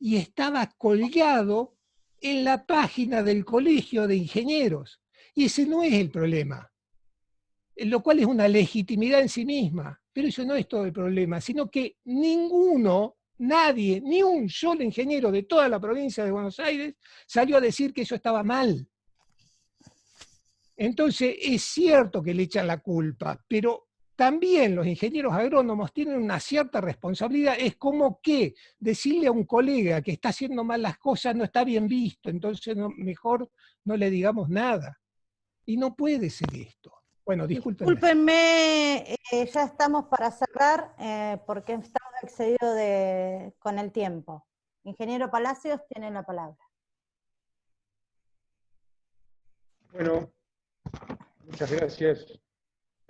Y estaba colgado en la página del Colegio de Ingenieros. Y ese no es el problema, lo cual es una legitimidad en sí misma, pero eso no es todo el problema, sino que nadie, ni un solo ingeniero de toda la provincia de Buenos Aires salió a decir que eso estaba mal. Entonces es cierto que le echan la culpa, pero también los ingenieros agrónomos tienen una cierta responsabilidad. Es como que decirle a un colega que está haciendo mal las cosas no está bien visto, entonces mejor no le digamos nada. Y no puede ser esto. Bueno, discúlpenme. Discúlpenme, ya estamos para cerrar porque estamos excedidos con el tiempo. Ingeniero Palacios tiene la palabra. Bueno, muchas gracias.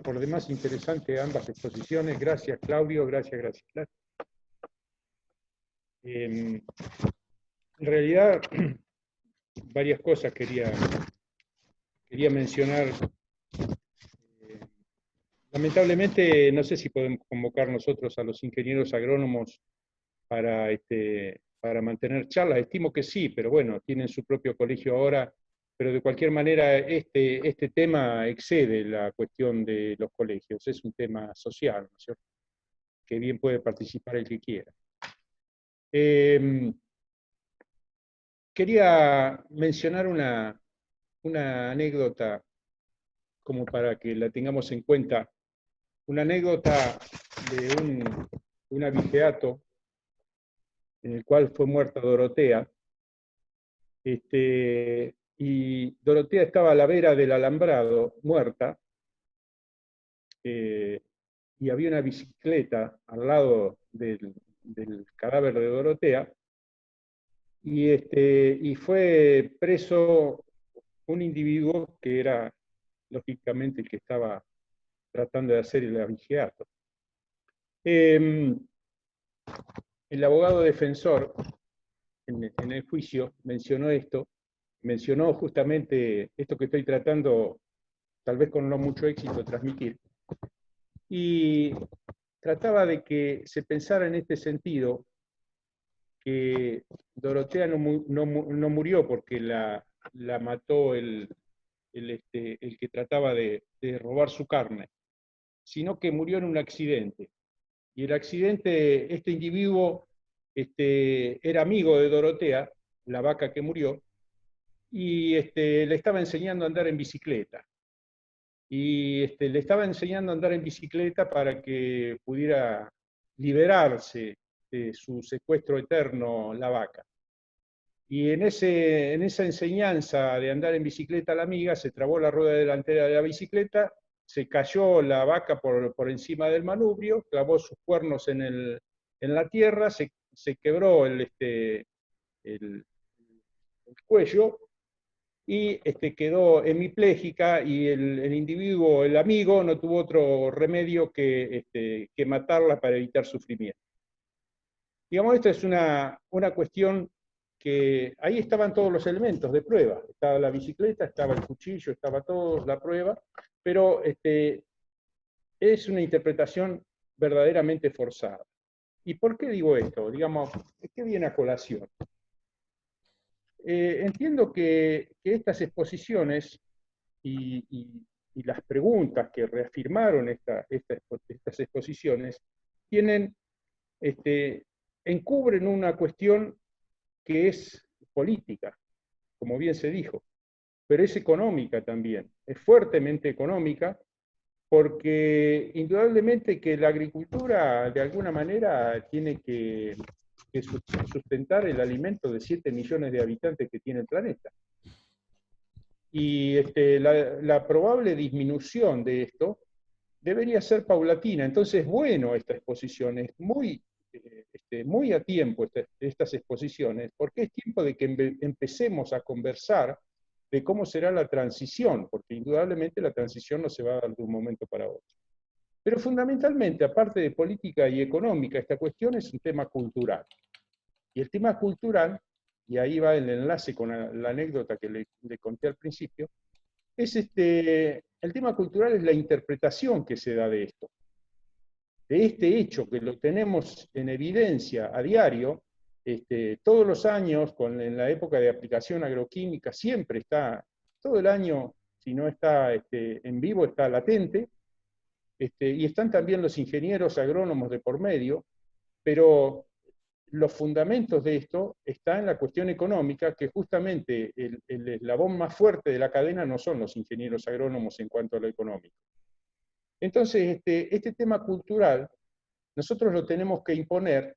Por lo demás, interesante ambas exposiciones. Gracias, Claudio. Gracias. En realidad, varias cosas quería mencionar. Lamentablemente, no sé si podemos convocar nosotros a los ingenieros agrónomos para mantener charlas. Estimo que sí, pero bueno, tienen su propio colegio ahora. Pero de cualquier manera, este tema excede la cuestión de los colegios. Es un tema social, ¿no es cierto? Que bien puede participar el que quiera. Quería mencionar una anécdota, como para que la tengamos en cuenta. Una anécdota de un abigeato en el cual fue muerta Dorotea. Y Dorotea estaba a la vera del alambrado, muerta, y había una bicicleta al lado del cadáver de Dorotea, y fue preso un individuo que era, lógicamente, el que estaba tratando de hacer el abigeato. El abogado defensor, en el juicio, mencionó esto, mencionó justamente esto que estoy tratando, tal vez con no mucho éxito, transmitir, y trataba de que se pensara en este sentido, que Dorotea no murió porque la mató el que trataba de robar su carne, sino que murió en un accidente. Y el accidente, este individuo era amigo de Dorotea, la vaca que murió, y le estaba enseñando a andar en bicicleta. Y le estaba enseñando a andar en bicicleta para que pudiera liberarse de su secuestro eterno, la vaca. Y en esa enseñanza de andar en bicicleta a la amiga, se trabó la rueda delantera de la bicicleta, se cayó la vaca por encima del manubrio, clavó sus cuernos en la tierra, se quebró el cuello y quedó hemipléjica, y el individuo, el amigo, no tuvo otro remedio que matarla para evitar sufrimiento. Digamos, esta es una cuestión que ahí estaban todos los elementos de prueba. Estaba la bicicleta, estaba el cuchillo, estaba todo, la prueba, pero es una interpretación verdaderamente forzada. ¿Y por qué digo esto? Digamos, ¿qué viene a colación? Entiendo que estas exposiciones y las preguntas que reafirmaron estas exposiciones encubren una cuestión que es política, como bien se dijo, pero es económica también, es fuertemente económica, porque indudablemente que la agricultura de alguna manera tiene que sustentar el alimento de 7 millones de habitantes que tiene el planeta. Y la probable disminución de esto debería ser paulatina. Entonces, bueno, esta exposición es muy a tiempo, estas exposiciones, porque es tiempo de que empecemos a conversar de cómo será la transición, porque indudablemente la transición no se va a dar de un momento para otro. Pero fundamentalmente, aparte de política y económica, esta cuestión es un tema cultural. Y el tema cultural, y ahí va el enlace con la anécdota que le conté al principio, es el tema cultural es la interpretación que se da de esto. De este hecho que lo tenemos en evidencia a diario, todos los años, en la época de aplicación agroquímica, siempre está, todo el año, si no está en vivo, está latente, y están también los ingenieros agrónomos de por medio, pero los fundamentos de esto están en la cuestión económica, que justamente el eslabón más fuerte de la cadena no son los ingenieros agrónomos en cuanto a lo económico. Entonces, este tema cultural, nosotros lo tenemos que imponer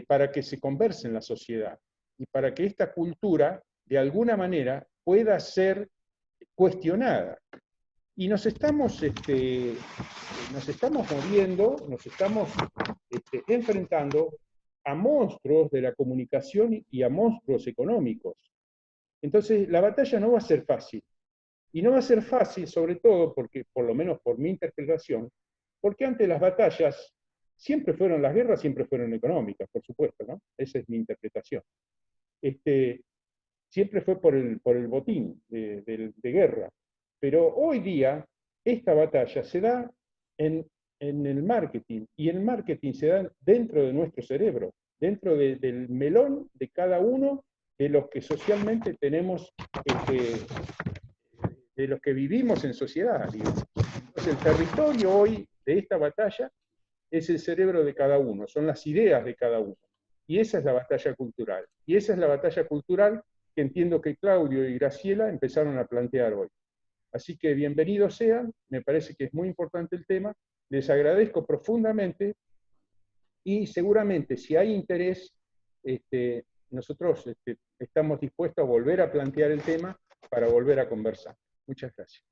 para que se converse en la sociedad y para que esta cultura, de alguna manera, pueda ser cuestionada. Y nos estamos moviendo, nos estamos enfrentando a monstruos de la comunicación y a monstruos económicos. Entonces, la batalla no va a ser fácil. Y no va a ser fácil, sobre todo, porque, por lo menos por mi interpretación, porque antes las batallas las guerras siempre fueron económicas, por supuesto, ¿no? Esa es mi interpretación. Siempre fue por el botín de guerra. Pero hoy día, esta batalla se da en el marketing, y el marketing se da dentro de nuestro cerebro, dentro del melón de cada uno de los que socialmente tenemos, de los que vivimos en sociedad, digamos. Entonces, el territorio hoy de esta batalla es el cerebro de cada uno, son las ideas de cada uno. Y esa es la batalla cultural. Y esa es la batalla cultural que entiendo que Claudio y Graciela empezaron a plantear hoy. Así que bienvenidos sean, me parece que es muy importante el tema, les agradezco profundamente, y seguramente si hay interés, nosotros estamos dispuestos a volver a plantear el tema para volver a conversar. Muchas gracias.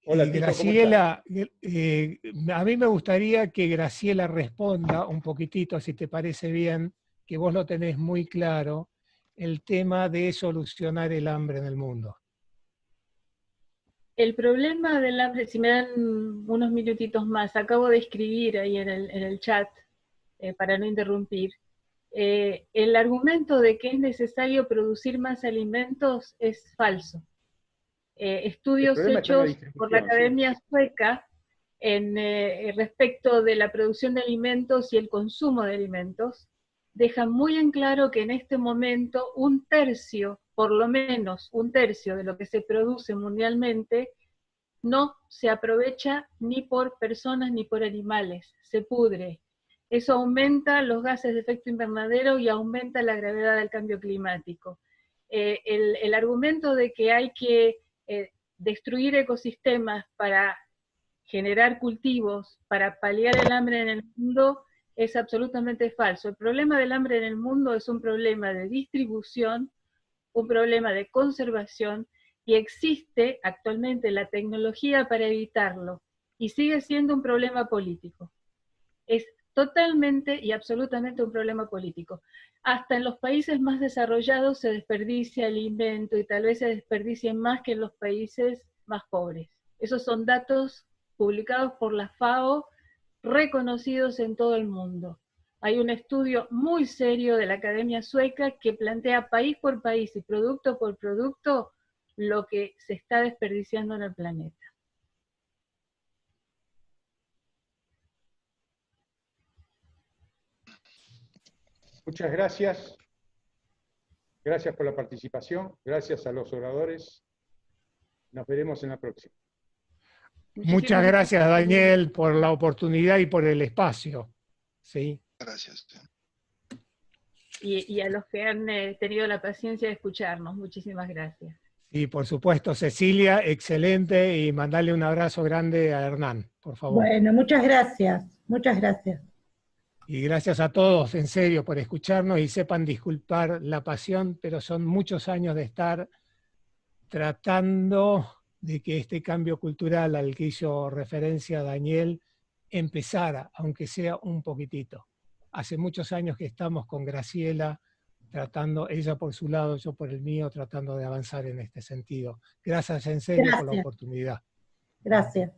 Hola, Y Tito, ¿cómo Graciela, a mí me gustaría que Graciela responda un poquitito, si te parece bien, que vos lo tenés muy claro, el tema de solucionar el hambre en el mundo. El problema del hambre, si me dan unos minutitos más, acabo de escribir ahí en el chat, para no interrumpir, el argumento de que es necesario producir más alimentos es falso. Estudios hechos por la Academia Sueca respecto de la producción de alimentos y el consumo de alimentos, dejan muy en claro que en este momento un tercio, por lo menos un tercio de lo que se produce mundialmente, no se aprovecha ni por personas ni por animales, se pudre. Eso aumenta los gases de efecto invernadero y aumenta la gravedad del cambio climático. El argumento de que hay que destruir ecosistemas para generar cultivos, para paliar el hambre en el mundo, es absolutamente falso. El problema del hambre en el mundo es un problema de distribución, un problema de conservación, y existe actualmente la tecnología para evitarlo, y sigue siendo un problema político. Es totalmente y absolutamente un problema político. Hasta en los países más desarrollados se desperdicia alimento, y tal vez se desperdicie más que en los países más pobres. Esos son datos publicados por la FAO, reconocidos en todo el mundo. Hay un estudio muy serio de la Academia Sueca que plantea país por país y producto por producto lo que se está desperdiciando en el planeta. Muchas gracias. Gracias por la participación. Gracias a los oradores. Nos veremos en la próxima. Muchas gracias, Daniel, por la oportunidad y por el espacio. ¿Sí? Gracias. Y a los que han tenido la paciencia de escucharnos, muchísimas gracias. Sí, por supuesto, Cecilia, excelente, y mandarle un abrazo grande a Hernán, por favor. Bueno, muchas gracias, muchas gracias. Y gracias a todos, en serio, por escucharnos, y sepan disculpar la pasión, pero son muchos años de estar tratando de que este cambio cultural al que hizo referencia Daniel empezara, aunque sea un poquitito. Hace muchos años que estamos con Graciela tratando, ella por su lado, yo por el mío, tratando de avanzar en este sentido. Gracias en serio por la oportunidad. Gracias.